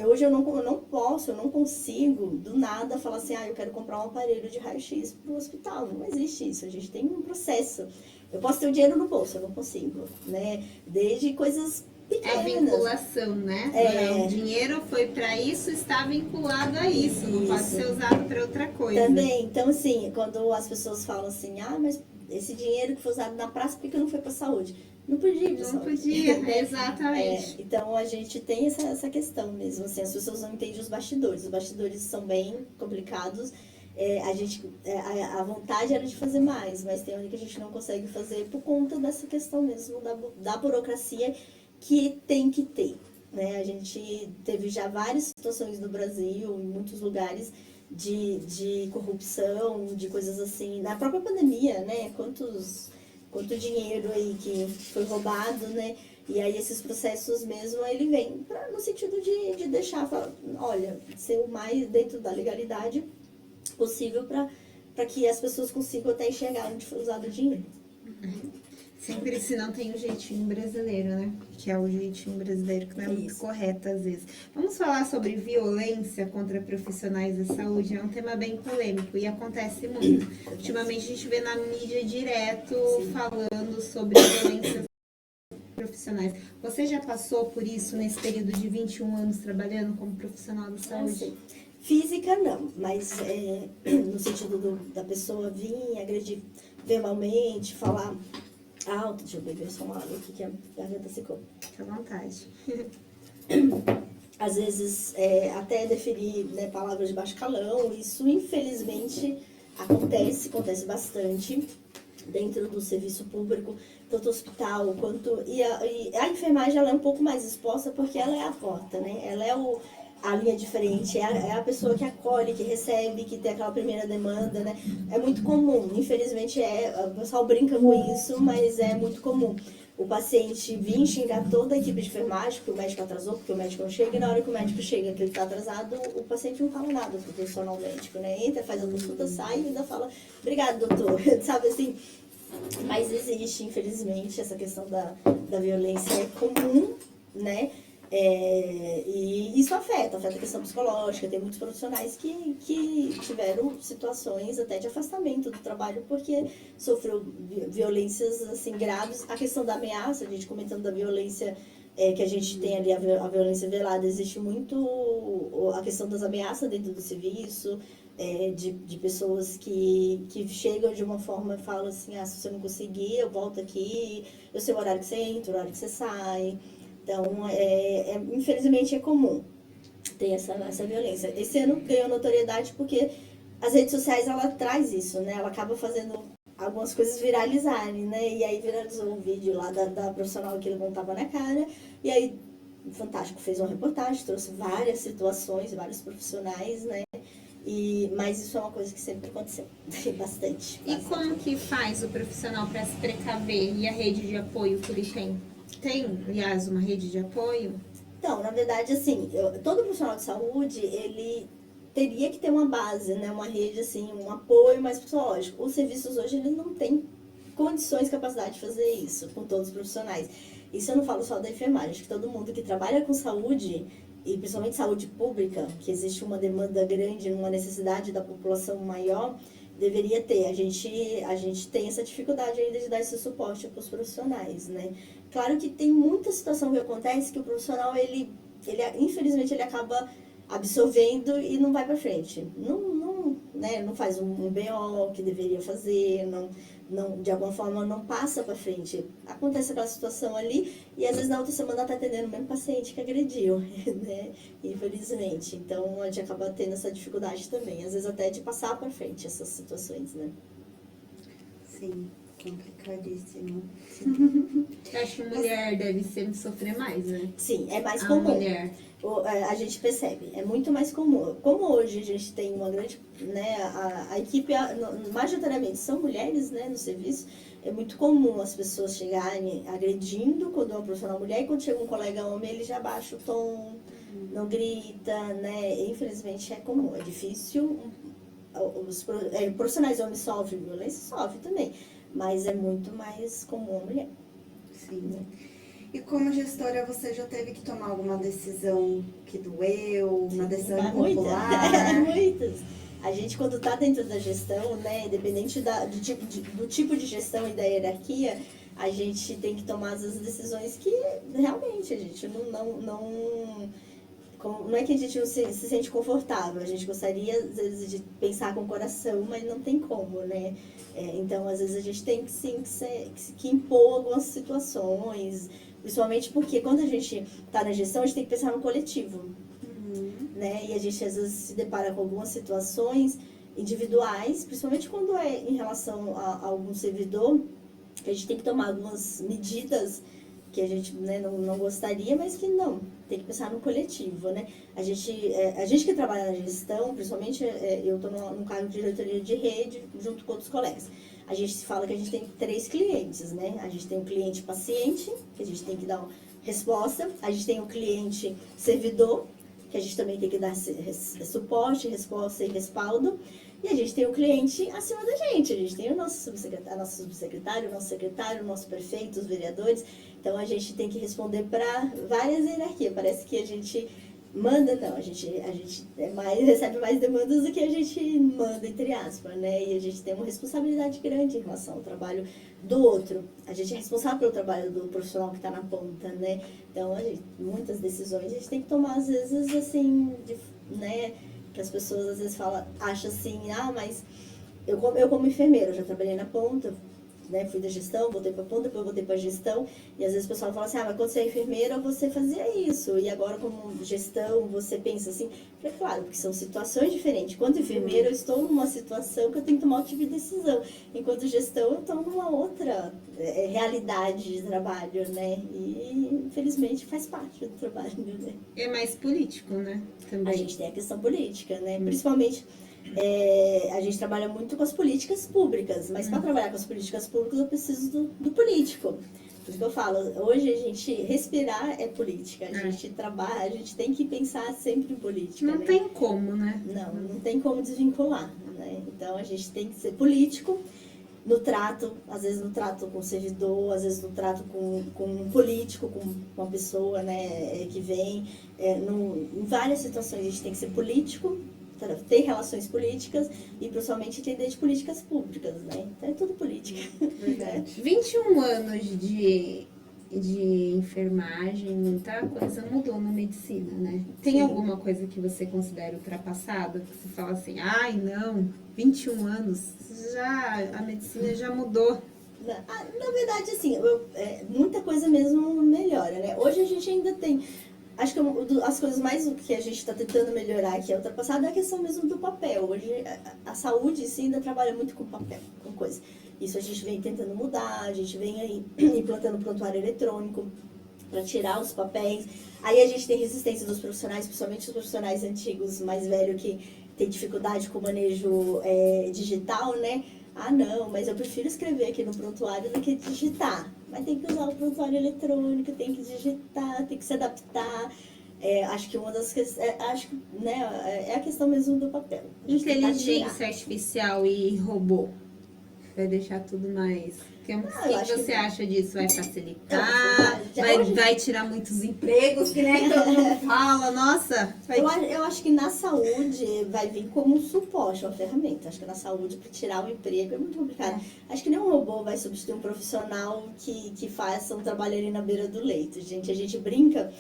Hoje eu não consigo, do nada, falar assim, eu quero comprar um aparelho de raio-x para o hospital. Não existe isso, a gente tem um processo. Eu posso ter o dinheiro no bolso, eu não consigo, né? Desde coisas pequenas. É vinculação, né? O dinheiro foi para isso, está vinculado a isso, não pode ser usado para outra coisa. Também, então assim, quando as pessoas falam assim, mas esse dinheiro que foi usado na praça, por que não foi para saúde? Não podia ir para saúde. Não podia, exatamente. Então a gente tem essa questão mesmo, assim, as pessoas não entendem os bastidores são bem complicados. A vontade era de fazer mais, mas tem hora que a gente não consegue fazer por conta dessa questão mesmo da burocracia que tem que ter, né? A gente teve já várias situações no Brasil, em muitos lugares, de corrupção, de coisas assim, na própria pandemia, né? Quanto dinheiro aí que foi roubado, né? E aí esses processos mesmo, ele vem no sentido de deixar, olha, ser o mais dentro da legalidade possível para que as pessoas consigam até enxergar onde foi usado o dinheiro. Sempre se não tem o jeitinho brasileiro, né? Que é o jeitinho brasileiro que não é muito correto às vezes. Vamos falar sobre violência contra profissionais da saúde. É um tema bem polêmico e acontece muito. Ultimamente a gente vê na mídia direto falando sobre violência profissionais. Você já passou por isso nesse período de 21 anos trabalhando como profissional da saúde? Física não, mas no sentido da pessoa vir agredir verbalmente, falar alto, deixa eu beber só uma água aqui que a garganta secou. Fica à vontade. Às vezes até deferir, né, palavras de baixo calão, isso infelizmente acontece bastante dentro do serviço público, tanto hospital quanto... E a enfermagem ela é um pouco mais exposta porque ela é a porta, né? Ela é a linha diferente, é a pessoa que acolhe, que recebe, que tem aquela primeira demanda, né? É muito comum, infelizmente o pessoal brinca com isso, mas é muito comum. O paciente vir xingar toda a equipe de enfermagem, porque o médico atrasou, porque o médico não chega, e na hora que o médico chega, que ele está atrasado, o paciente não fala nada pro profissional médico, né? Entra, faz a consulta, sai e ainda fala, obrigado, doutor, sabe assim? Mas existe, infelizmente, essa questão da violência é comum, né? E isso afeta a questão psicológica. Tem muitos profissionais que tiveram situações até de afastamento do trabalho porque sofreu violências assim graves. A questão da ameaça, a gente comentando da violência que a gente tem ali, a violência velada, existe muito a questão das ameaças dentro do serviço, de pessoas que chegam de uma forma e falam assim, se você não conseguir, eu volto aqui, eu sei o horário que você entra, o horário que você sai. Então, infelizmente é comum ter essa violência. Esse ano ganhou notoriedade porque as redes sociais, ela traz isso, né? Ela acaba fazendo algumas coisas viralizarem, né? E aí viralizou um vídeo lá da profissional que levou um tapa na cara. E aí, o Fantástico fez uma reportagem, trouxe várias situações, vários profissionais, né? Mas isso é uma coisa que sempre aconteceu, bastante. E como que faz o profissional para se precaver e a rede de apoio que ele tem? Tem, aliás, uma rede de apoio? Então, na verdade, assim, todo profissional de saúde, ele teria que ter uma base, né? Uma rede, assim, um apoio mais psicológico. Os serviços hoje, eles não têm condições, capacidade de fazer isso com todos os profissionais. Isso eu não falo só da enfermagem, acho que todo mundo que trabalha com saúde, e principalmente saúde pública, que existe uma demanda grande, uma necessidade da população maior, deveria ter. A gente tem essa dificuldade ainda de dar esse suporte para os profissionais, né? Claro que tem muita situação que acontece que o profissional, infelizmente, ele acaba absorvendo e não vai para frente. Não faz um BO que deveria fazer, de alguma forma não passa para frente. Acontece aquela situação ali e às vezes na outra semana tá atendendo o mesmo paciente que agrediu, né? Infelizmente. Então a gente acaba tendo essa dificuldade também, às vezes até de passar para frente essas situações, né? Sim, complicadíssimo. Eu acho que mulher deve sempre sofrer mais, né? Sim, é mais A comum. mulher. A gente percebe, é muito mais comum. Como hoje a gente tem uma grande, né, a equipe, majoritariamente são mulheres, né, no serviço, é muito comum as pessoas chegarem agredindo quando é um profissional mulher, e quando chega um colega homem, ele já baixa o tom, não grita, né, infelizmente é comum, é difícil. Os profissionais homens sofrem violência, sofrem também, mas é muito mais comum a mulher. Sim. Né? E como gestora, você já teve que tomar alguma decisão que doeu, uma decisão impopular? Muitas. A gente, quando está dentro da gestão, né, independente do tipo de gestão e da hierarquia, a gente tem que tomar as decisões que realmente a gente não é que a gente não se sente confortável, a gente gostaria, às vezes, de pensar com o coração, mas não tem como, né? Então, às vezes, a gente tem que, sim, que impor algumas situações, principalmente porque quando a gente está na gestão, a gente tem que pensar no coletivo, né? E a gente, às vezes, se depara com algumas situações individuais, principalmente quando é em relação a algum servidor, que a gente tem que tomar algumas medidas que a gente, né, não gostaria, mas que não, tem que pensar no coletivo, né? A gente que trabalha na gestão, principalmente eu estou no cargo de diretoria de rede, junto com outros colegas. A gente fala que a gente tem 3 clientes, né? A gente tem o cliente paciente, que a gente tem que dar uma resposta. A gente tem o cliente servidor, que a gente também tem que dar suporte, resposta e respaldo. E a gente tem o cliente acima da gente. A gente tem o nosso subsecretário, o nosso secretário, o nosso prefeito, os vereadores. Então a gente tem que responder para várias hierarquias. Parece que a gente manda, não, a gente recebe mais demandas do que a gente manda, entre aspas, né? E a gente tem uma responsabilidade grande em relação ao trabalho do outro. A gente é responsável pelo trabalho do profissional que está na ponta, né? Então, muitas decisões a gente tem que tomar, às vezes, assim, né? Que as pessoas, às vezes, acham assim, mas eu como enfermeira, eu já trabalhei na ponta, né, fui da gestão, voltei para a ponta, depois voltei para a gestão, e às vezes o pessoal fala assim, mas quando você é enfermeira, você fazia isso, e agora como gestão, você pensa assim, é claro, porque são situações diferentes. Enquanto enfermeira, eu estou numa situação que eu tenho que tomar outro tipo de decisão, enquanto gestão, eu estou numa outra realidade de trabalho, né, e infelizmente faz parte do trabalho, né. É mais político, né, também. A gente tem a questão política, né, principalmente... a gente trabalha muito com as políticas públicas, mas para trabalhar com as políticas públicas eu preciso do político. Por isso que eu falo, hoje a gente respirar é política, a gente trabalha, a gente tem que pensar sempre em política. Não, né? Tem como, né? Não tem como desvincular, né? Então a gente tem que ser político no trato, às vezes no trato com o servidor, às vezes no trato com um político, com uma pessoa, né, que vem. Em várias situações a gente tem que ser político, ter relações políticas e principalmente entender de políticas públicas, né? Então é tudo política. Verdade. 21 anos de enfermagem, muita coisa mudou na medicina, né? Tem alguma coisa que você considera ultrapassada? Que você fala assim, não, 21 anos, a medicina já mudou. Na verdade, assim, muita coisa mesmo melhora, né? Hoje a gente ainda tem... Acho que as coisas mais que a gente está tentando melhorar, que é ultrapassada, é a questão mesmo do papel. Hoje a saúde, sim, ainda trabalha muito com papel, com coisa. Isso a gente vem tentando mudar, a gente vem aí implantando prontuário eletrônico para tirar os papéis. Aí a gente tem resistência dos profissionais, principalmente os profissionais antigos, mais velhos, que tem dificuldade com o manejo digital, né? Não, mas eu prefiro escrever aqui no prontuário do que digitar. Mas tem que usar o prontuário eletrônico, tem que digitar, tem que se adaptar. Acho que uma das questões, né, é a questão mesmo do papel. Inteligência artificial e robô vai deixar tudo mais... O que você acha disso? Vai facilitar? Vai vai tirar muitos empregos, que nem todo mundo fala, nossa. Eu acho que na saúde vai vir como um suporte, uma ferramenta. Acho que na saúde, para tirar o emprego é muito complicado. Acho que nenhum robô vai substituir um profissional que faça um trabalho ali na beira do leito. Gente, a gente brinca,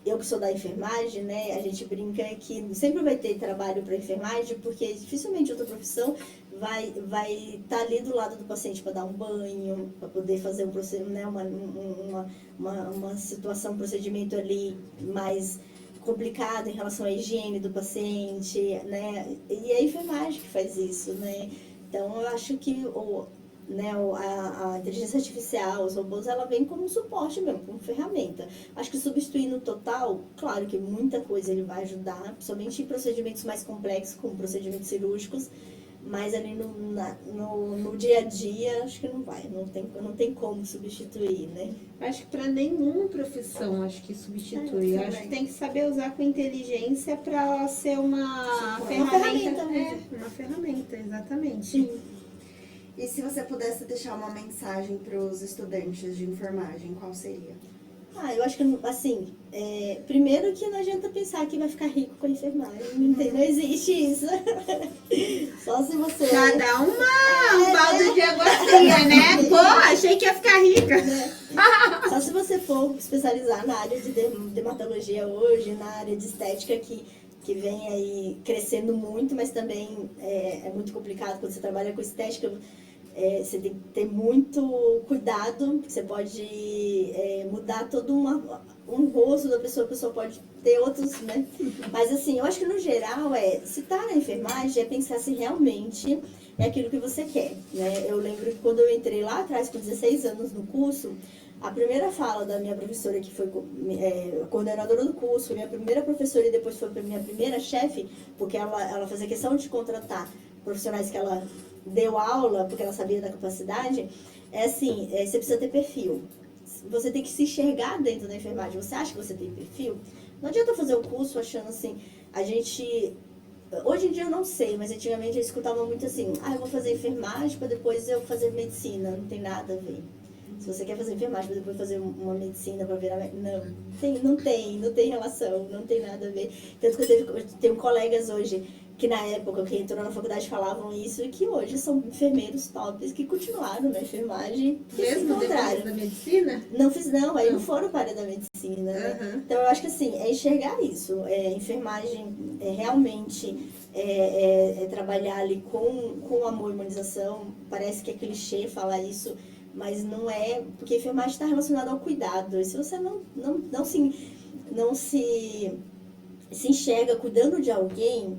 eu que sou da enfermagem, né? A gente brinca que sempre vai ter trabalho para enfermagem, porque dificilmente outra profissão vai estar ali do lado do paciente para dar um banho, para poder fazer um procedimento, né? uma situação, um procedimento ali mais complicado em relação à higiene do paciente, né? E é a enfermagem que faz isso, né? Então, eu acho que a inteligência artificial, os robôs, ela vem como um suporte mesmo, como ferramenta. Acho que substituir no total, claro que muita coisa ele vai ajudar, principalmente em procedimentos mais complexos, como procedimentos cirúrgicos, mas ali no dia a dia, acho que não tem como substituir, né? Acho que para nenhuma profissão, acho que substitui. Acho que tem que saber usar com inteligência para ela ser uma ferramenta. Uma ferramenta, exatamente. Sim. E se você pudesse deixar uma mensagem para os estudantes de enfermagem, qual seria? Eu acho que, assim, primeiro que não adianta pensar que vai ficar rico com a enfermagem, não existe isso. Só se você... Cada um balde de água fria, né? Pô, achei que ia ficar rica. Só se você for especializar na área de dermatologia hoje, na área de estética, que vem aí crescendo muito, mas também é muito complicado quando você trabalha com estética. Você tem que ter muito cuidado, você pode mudar todo um rosto da pessoa, a pessoa pode ter outros, né? Mas assim, eu acho que no geral se tá na enfermagem, é pensar se realmente é aquilo que você quer, né? Eu lembro que quando eu entrei lá atrás, com 16 anos no curso, a primeira fala da minha professora, que foi coordenadora do curso, foi minha primeira professora e depois foi minha primeira chefe, porque ela fazia questão de contratar profissionais que ela deu aula, porque ela sabia da capacidade, você precisa ter perfil. Você tem que se enxergar dentro da enfermagem. Você acha que você tem perfil? Não adianta fazer o curso achando assim, hoje em dia eu não sei, mas antigamente eu escutava muito assim, eu vou fazer enfermagem para depois eu fazer medicina. Não tem nada a ver. Se você quer fazer enfermagem para depois fazer uma medicina para virar... Não tem relação, não tem nada a ver. Tanto que eu tenho colegas hoje que na época que entrou na faculdade falavam isso e que hoje são enfermeiros tops que continuaram na enfermagem. Mesmo depois da medicina? Aí não foram para a área da medicina, né? Então eu acho que assim, é enxergar isso. Enfermagem realmente trabalhar ali com amor e humanização. Parece que é clichê falar isso, mas não é, porque a enfermagem está relacionada ao cuidado. E se você não se enxerga cuidando de alguém,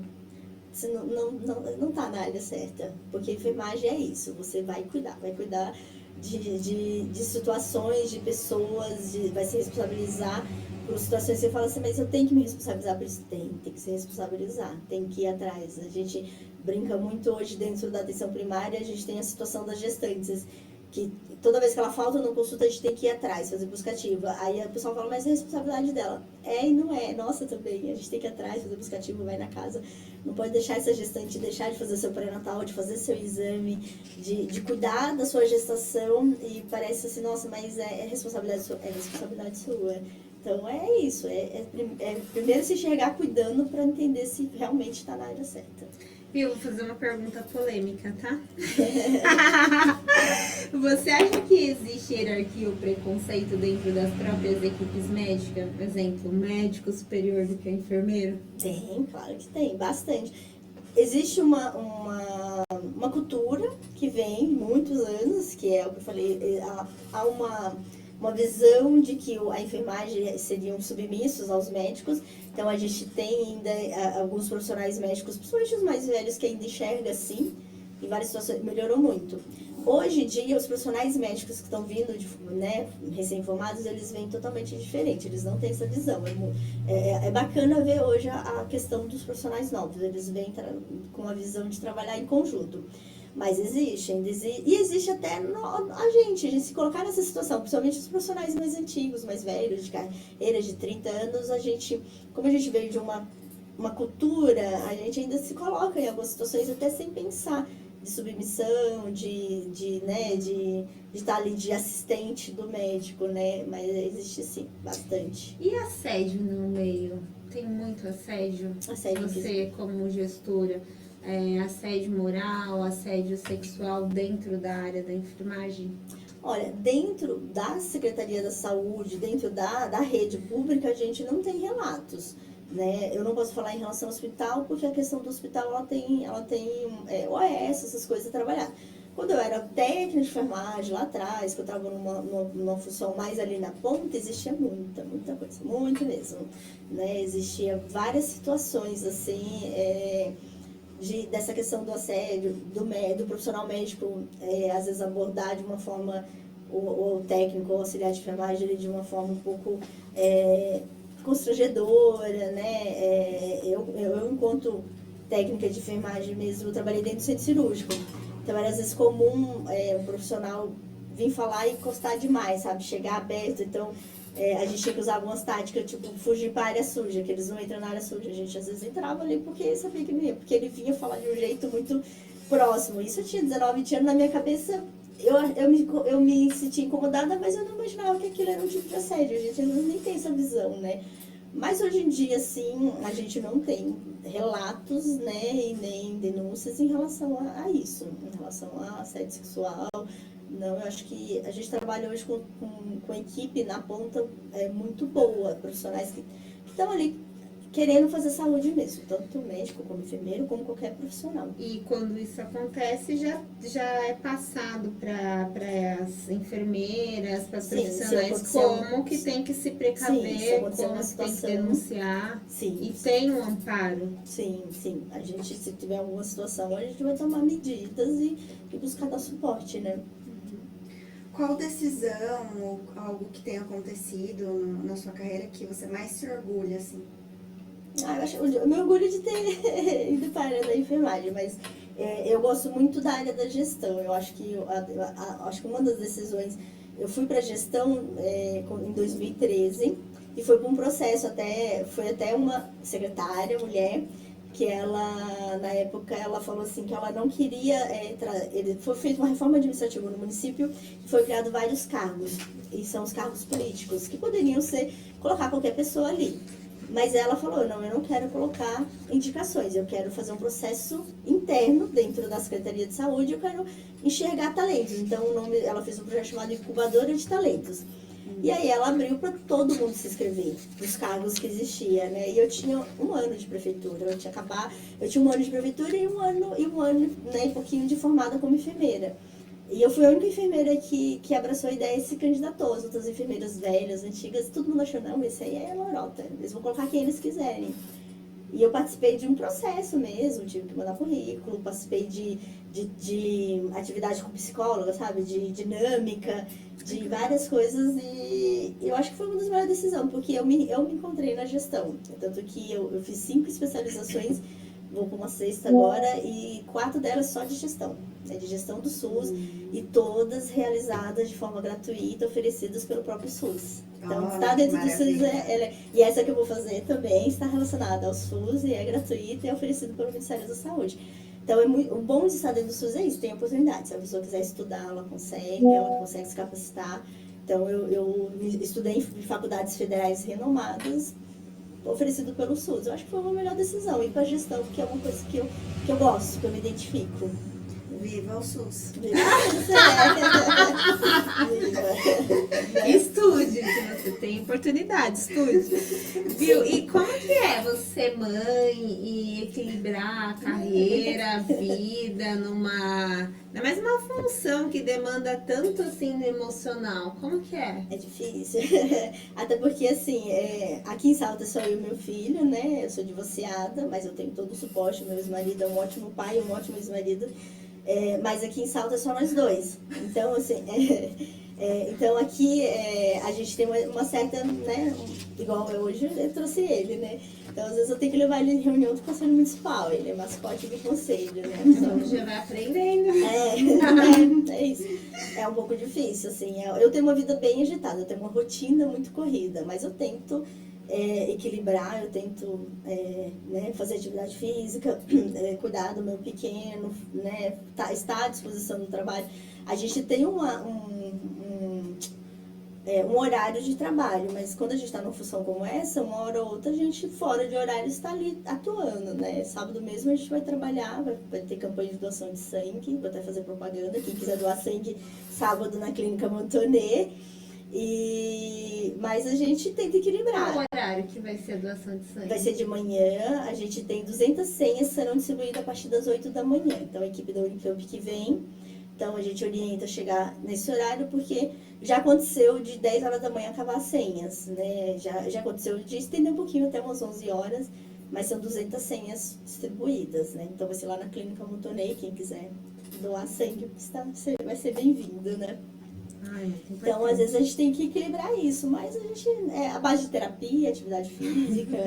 você não está na área certa. Porque a enfermagem é isso, você vai cuidar de situações, de pessoas, vai se responsabilizar por situações que você fala assim, mas eu tenho que me responsabilizar por isso. Tem que se responsabilizar, tem que ir atrás. A gente brinca muito hoje dentro da atenção primária, a gente tem a situação das gestantes, que toda vez que ela falta numa consulta, a gente tem que ir atrás, fazer busca ativa. Aí a pessoa fala, mas é a responsabilidade dela. E não é, nossa também. A gente tem que ir atrás, fazer busca ativa, vai na casa. Não pode deixar essa gestante deixar de fazer seu pré-natal, de fazer seu exame, de cuidar da sua gestação. E parece assim, nossa, mas é responsabilidade sua. É responsabilidade sua. Então é isso, primeiro se enxergar cuidando para entender se realmente está na área certa. Eu vou fazer uma pergunta polêmica, tá? Você acha que existe hierarquia ou preconceito dentro das próprias equipes médicas? Por exemplo, médico superior do que enfermeiro? Tem, claro que tem, bastante. Existe uma cultura que vem muitos anos, que é o que eu falei, há uma visão de que a enfermagem seriam submissos aos médicos. Então, a gente tem ainda alguns profissionais médicos, principalmente os mais velhos, que ainda enxergam assim, em várias situações, melhorou muito. Hoje em dia, os profissionais médicos que estão vindo, recém-formados, eles vêm totalmente diferente, eles não têm essa visão. É bacana ver hoje a questão dos profissionais novos, eles vêm com a visão de trabalhar em conjunto. Mas existe, e existe até a gente se colocar nessa situação, principalmente os profissionais mais antigos, mais velhos, de carreira de 30 anos, como a gente veio de uma cultura, a gente ainda se coloca em algumas situações até sem pensar, submissão, de estar ali de assistente do médico, né? Mas existe sim, bastante. E assédio no meio? Tem muito assédio? Assédio Você, como gestora, assédio moral, assédio sexual dentro da área da enfermagem? Olha, dentro da Secretaria da Saúde, dentro da rede pública, a gente não tem relatos, né? Eu não posso falar em relação ao hospital, porque a questão do hospital, ela tem OS, essas coisas a trabalhar. Quando eu era técnica de enfermagem lá atrás, que eu estava numa função mais ali na ponta, existia muita coisa, muito mesmo, né? Existia várias situações, assim, dessa questão do assédio, do profissional médico, às vezes abordar de uma forma, o técnico, o auxiliar de enfermagem, de uma forma um pouco constrangedora, né? Eu, enquanto técnica de enfermagem mesmo, eu trabalhei dentro do centro cirúrgico. Então, era às vezes comum o profissional vir falar e encostar demais, sabe? Chegar aberto. Então, a gente tinha que usar algumas táticas, tipo, fugir para a área suja, que eles não entram na área suja. A gente, às vezes, entrava ali porque sabia que não ia, porque ele vinha falar de um jeito muito próximo. Isso eu tinha 19, 20 anos, na minha cabeça, eu me sentia incomodada, mas eu não imaginava que aquilo era um tipo de assédio. A gente às vezes nem tem essa visão, né? Mas hoje em dia, assim, a gente não tem relatos, né, e nem denúncias em relação a isso, em relação a assédio sexual. Não, eu acho que a gente trabalha hoje com equipe na ponta muito boa, profissionais que estão ali querendo fazer saúde mesmo, tanto médico como enfermeiro, como qualquer profissional. E quando isso acontece, já é passado para as enfermeiras, para as profissionais, como que tem que se precaver, como que tem que denunciar. Sim, e tem um amparo. Sim. A gente, se tiver alguma situação, a gente vai tomar medidas e buscar dar suporte, né? Qual decisão ou algo que tenha acontecido na sua carreira que você mais se orgulha, assim? Eu me orgulho de ter ido para a área da enfermagem, mas eu gosto muito da área da gestão. Eu acho que, acho que uma das decisões, eu fui para a gestão em 2013 e foi para um processo, foi até uma secretária, mulher, que ela, na época, ela falou assim que ela não queria, foi feita uma reforma administrativa no município e foi criado vários cargos, e são os cargos políticos, que poderiam colocar qualquer pessoa ali. Mas ela falou, não, eu não quero colocar indicações, eu quero fazer um processo interno dentro da Secretaria de Saúde, eu quero enxergar talentos. Então, ela fez um projeto chamado Incubadora de Talentos. E aí ela abriu para todo mundo se inscrever, dos cargos que existia, né? E eu tinha 1 ano de prefeitura, eu tinha 1 ano de prefeitura e um ano, né, e pouquinho de formada como enfermeira. E eu fui a única enfermeira que abraçou a ideia e se candidatou. As outras enfermeiras velhas, antigas, todo mundo achou, não, esse aí é lorota, eles vão colocar quem eles quiserem. E eu participei de um processo mesmo, tive que mandar currículo, participei de atividade com psicóloga, sabe? De dinâmica, de várias coisas, e eu acho que foi uma das melhores decisões, porque eu me encontrei na gestão. Tanto que eu fiz 5 especializações, vou para uma 6ª agora, e 4 delas só de gestão, né? De gestão do SUS, e todas realizadas de forma gratuita, oferecidas pelo próprio SUS. Então, está dentro do SUS, e essa que eu vou fazer também está relacionada ao SUS, e é gratuita e é oferecida pelo Ministério da Saúde. Então, o bom de estar dentro do SUS é isso, tem oportunidade. Se a pessoa quiser estudar, ela consegue se capacitar. Então, eu estudei em faculdades federais renomadas, oferecido pelo SUS. Eu acho que foi uma melhor decisão, ir para a gestão, porque é uma coisa que eu gosto, que eu me identifico. Viva o SUS! Viva. Estude, se você tem oportunidade, estude. Viu? E como que é você, mãe, e equilibrar a carreira, a vida, ainda mais uma função que demanda tanto assim no emocional? Como que é? É difícil. Até porque, assim, aqui em Salta só eu e meu filho, né? Eu sou divorciada, mas eu tenho todo o suporte. Meu ex-marido é um ótimo pai, um ótimo ex-marido. Mas aqui em Salta é só nós dois. Então, assim, então aqui a gente tem uma certa, né, igual hoje eu trouxe ele, né? Então, às vezes eu tenho que levar ele em reunião do Conselho Municipal, ele é mascote do conselho, né? Então já vai aprendendo. É isso. É um pouco difícil, assim. Eu tenho uma vida bem agitada, eu tenho uma rotina muito corrida, mas eu tento equilibrar, eu tento né, fazer atividade física, cuidar do meu pequeno, né, estar à disposição do trabalho. A gente tem um horário de trabalho, mas quando a gente está numa função como essa, uma hora ou outra, a gente fora de horário está ali atuando, né? Sábado mesmo a gente vai trabalhar, vai ter campanha de doação de sangue, vou até fazer propaganda, quem quiser doar sangue, sábado na Clínica Montonet. Mas a gente tenta equilibrar. Qual o horário que vai ser a doação de sangue? Vai ser de manhã, a gente tem 200 senhas, serão distribuídas a partir das 8 da manhã. Então a equipe da Unicamp que vem, então a gente orienta a chegar nesse horário, porque já aconteceu de 10 horas da manhã acabar as senhas, né? Já aconteceu de estender um pouquinho até umas 11 horas, mas são 200 senhas distribuídas, né? Então vai ser lá na Clínica Montonet, quem quiser doar sangue vai ser bem-vindo, né? Então, às vezes a gente tem que equilibrar isso, mas a gente, a base de terapia, atividade física,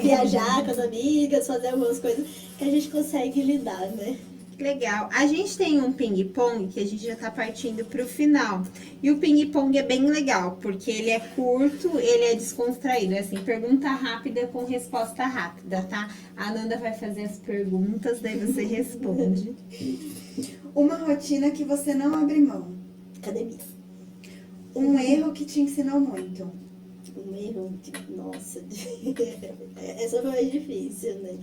viajar com as amigas, fazer algumas coisas que a gente consegue lidar, né? Legal. A gente tem um ping-pong que a gente já tá partindo pro final. E o ping-pong é bem legal, porque ele é curto, ele é descontraído. É assim, pergunta rápida com resposta rápida, tá? A Ananda vai fazer as perguntas, daí você responde. Uma rotina que você não abre mão. Academia. Um erro que te ensinou muito. Um erro, nossa, essa foi mais difícil, né?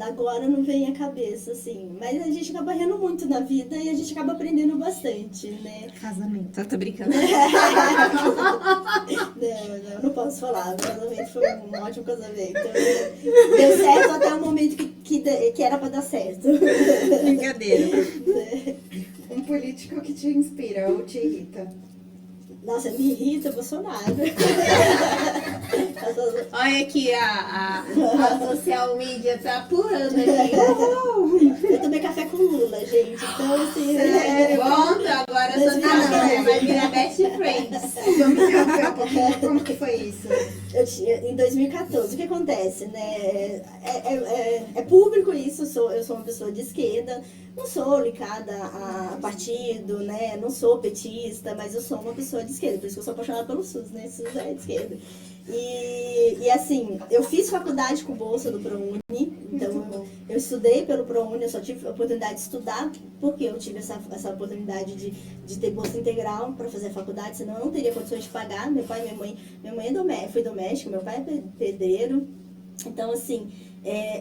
Agora não vem à cabeça, assim. Mas a gente acaba rindo muito na vida e a gente acaba aprendendo bastante, né? Casamento, tô brincando. Não posso falar. O casamento foi um ótimo casamento. Deu certo até o momento que era pra dar certo. Brincadeira. Um político que te inspira ou te irrita. Nossa, me irrita o Bolsonaro. Olha aqui, a social media tá apurando aqui. Eu tomei café com Lula, gente. Então, assim... Sério? Pronto, agora a social media vai virar best friends. Vamos ver um pouquinho como que foi isso. Em 2014, o que acontece, né? É público isso, eu sou uma pessoa de esquerda, não sou ligada a partido, né? Não sou petista, mas eu sou uma pessoa de esquerda, por isso que eu sou apaixonada pelo SUS, né? SUS é de esquerda. E assim, eu fiz faculdade com bolsa do ProUni, então eu estudei pelo ProUni, eu só tive a oportunidade de estudar porque eu tive essa oportunidade de ter bolsa integral para fazer a faculdade, senão eu não teria condições de pagar. Meu pai e minha mãe foi doméstica, meu pai é pedreiro, então assim,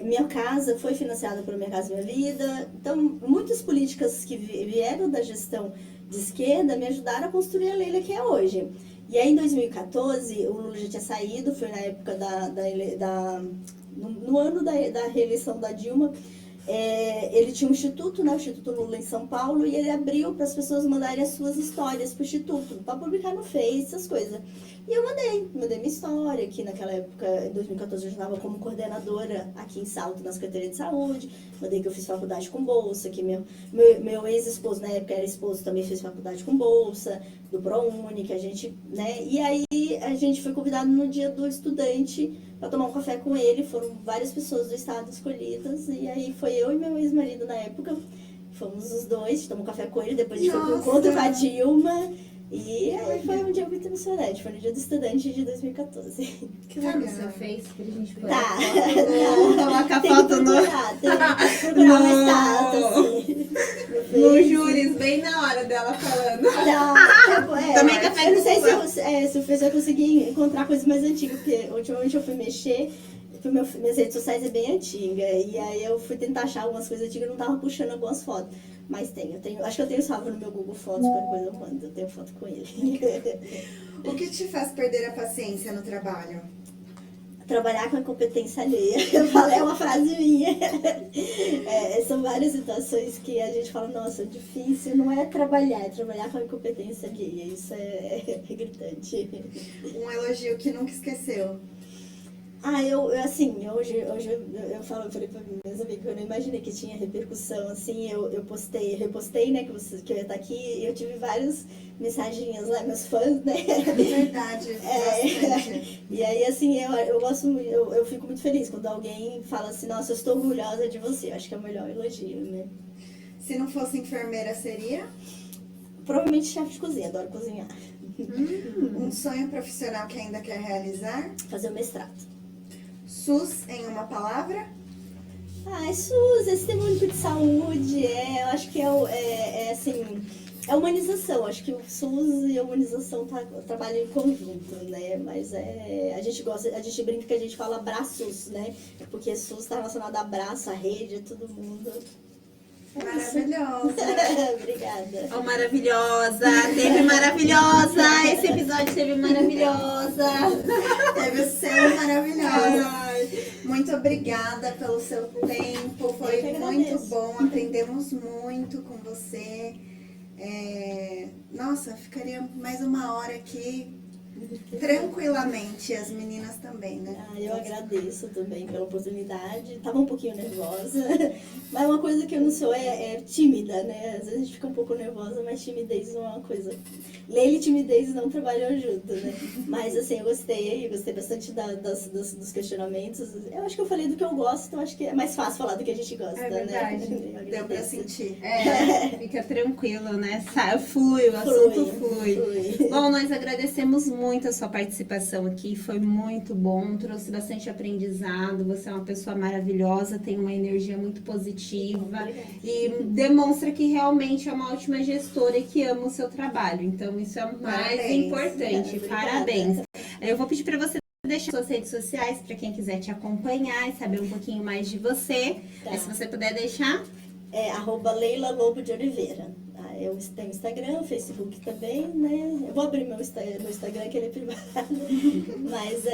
minha casa foi financiada pelo Minha Casa Minha Vida, então muitas políticas que vieram da gestão de esquerda me ajudaram a construir a Leila que é hoje. E aí, em 2014, o Lula já tinha saído, foi na época no ano da reeleição da Dilma. Ele tinha um instituto, né, o Instituto Lula em São Paulo, e ele abriu para as pessoas mandarem as suas histórias para o instituto, para publicar no Face, essas coisas. E eu mandei minha história, que naquela época, em 2014, eu já estava como coordenadora aqui em Salto, na Secretaria de Saúde. Mandei que eu fiz faculdade com bolsa, que meu ex-esposo, na época era esposo, também fez faculdade com bolsa, do ProUni, que a gente, né? E aí a gente foi convidado no dia do estudante para tomar um café com ele, foram várias pessoas do estado escolhidas, e aí foi eu e meu ex-marido na época, fomos os dois, tomamos um café com ele, depois a gente foi pro encontro com a Dilma. E aí foi um dia muito emocionante, foi no dia do estudante de 2014. Que Tá legal. no seu Face pra gente poder Tá. colocar a Tem que foto no procurar uma estátua, assim. no júris, bem na hora dela falando. Também café eu não sei com se eu conseguir encontrar coisas mais antigas, porque ultimamente eu fui mexer, minhas redes sociais é bem antiga, e aí eu fui tentar achar algumas coisas antigas e não tava puxando algumas fotos. Mas acho que eu tenho salvo no meu Google Fotos, qualquer coisa eu mando, eu tenho foto com ele. O que te faz perder a paciência no trabalho? Trabalhar com a competência alheia. Eu falei uma frase minha. São várias situações que a gente fala, nossa, difícil não é trabalhar, é trabalhar com a incompetência alheia. Isso é gritante. Um elogio que nunca esqueceu. Hoje eu falei pra minhas amigas que eu não imaginei que tinha repercussão, assim, eu repostei, né, que eu ia estar aqui, e eu tive várias mensagens lá, meus fãs, né? Verdade, bastante. E aí, assim, eu gosto muito, eu fico muito feliz quando alguém fala assim, nossa, eu estou orgulhosa de você, eu acho que é o melhor elogio, né? Se não fosse enfermeira, seria? Provavelmente chefe de cozinha, adoro cozinhar. Um sonho profissional que ainda quer realizar? Fazer o mestrado. SUS em uma palavra? Ah, SUS, esse sistema único de saúde, eu acho que assim, é humanização. Acho que o SUS e a humanização trabalham em conjunto, né? Mas a gente brinca que a gente fala braços, né? Porque SUS está relacionado a braço, a rede, a todo mundo. Maravilhosa. Obrigada. Oh, maravilhosa, teve maravilhosa, esse episódio teve maravilhosa. Teve o seu maravilhosa. Ai. Muito obrigada pelo seu tempo. Foi Eu que muito agradeço. bom. Aprendemos muito com você. Nossa, ficaria mais uma hora aqui tranquilamente. As meninas também, né? Eu agradeço também pela oportunidade. Tava um pouquinho nervosa, mas uma coisa que eu não sou é tímida, né? Às vezes a gente fica um pouco nervosa, mas timidez não é uma coisa. Leila e timidez não trabalham junto, né? Mas assim, eu gostei bastante dos questionamentos. Eu acho que eu falei do que eu gosto, então acho que é mais fácil falar do que a gente gosta, É verdade. né? Deu pra sentir. Fica tranquilo, né? Flui, o assunto flui. Bom, nós agradecemos muito a sua participação aqui, foi muito bom, trouxe bastante aprendizado, você é uma pessoa maravilhosa, tem uma energia muito positiva e demonstra que realmente é uma ótima gestora e que ama o seu trabalho, então isso é o mais Parabéns. importante, Obrigada. parabéns. Eu vou pedir para você deixar suas redes sociais para quem quiser te acompanhar e saber um pouquinho mais de você, Tá. se você puder deixar. @Leila Lobo de Oliveira. Eu tenho Instagram, Facebook também, né? Eu vou abrir meu Instagram, que ele é privado. Mas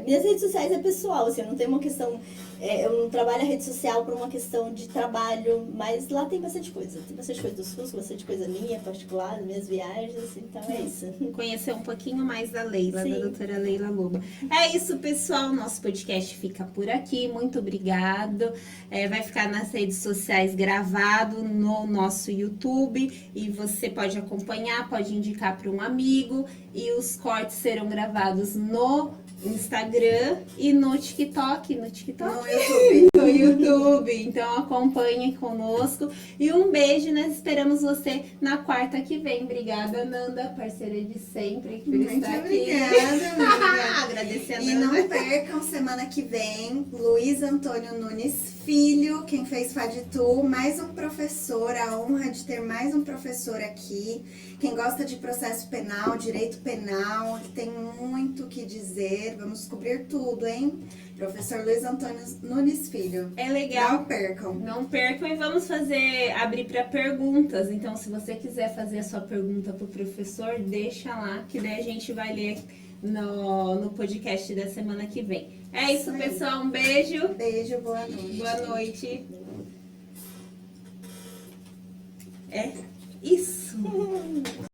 minhas redes sociais é pessoal, assim, eu não tenho uma questão. Eu não trabalho a rede social por uma questão de trabalho, mas lá tem bastante coisa. Tem bastante coisa do SUS, bastante coisa minha, particular, minhas viagens, então é isso. Conhecer um pouquinho mais da Leila, Sim. da doutora Leila Lobo. É isso, pessoal. Nosso podcast fica por aqui. Muito obrigado. Vai ficar nas redes sociais gravado no nosso YouTube e você pode acompanhar, pode indicar para um amigo e os cortes serão gravados no Instagram e no TikTok. No YouTube. No YouTube, então acompanhe conosco e um beijo, nós esperamos você na quarta que vem. Obrigada, Nanda, parceira de sempre, por Muito estar aqui. obrigada. Agradecer a E Nanda. não percam, semana que vem, Luiz Antônio Nunes Filho, quem fez Faditu, mais um professor, a honra de ter mais um professor aqui. Quem gosta de processo penal, direito penal, tem muito o que dizer, vamos descobrir tudo, hein? Professor Luiz Antônio Nunes Filho. É legal. Não percam. Não percam e vamos abrir para perguntas. Então, se você quiser fazer a sua pergunta para o professor, deixa lá, que daí a gente vai ler no podcast da semana que vem. É isso, Isso aí. pessoal. Um beijo. Beijo, boa noite. Boa noite. É isso.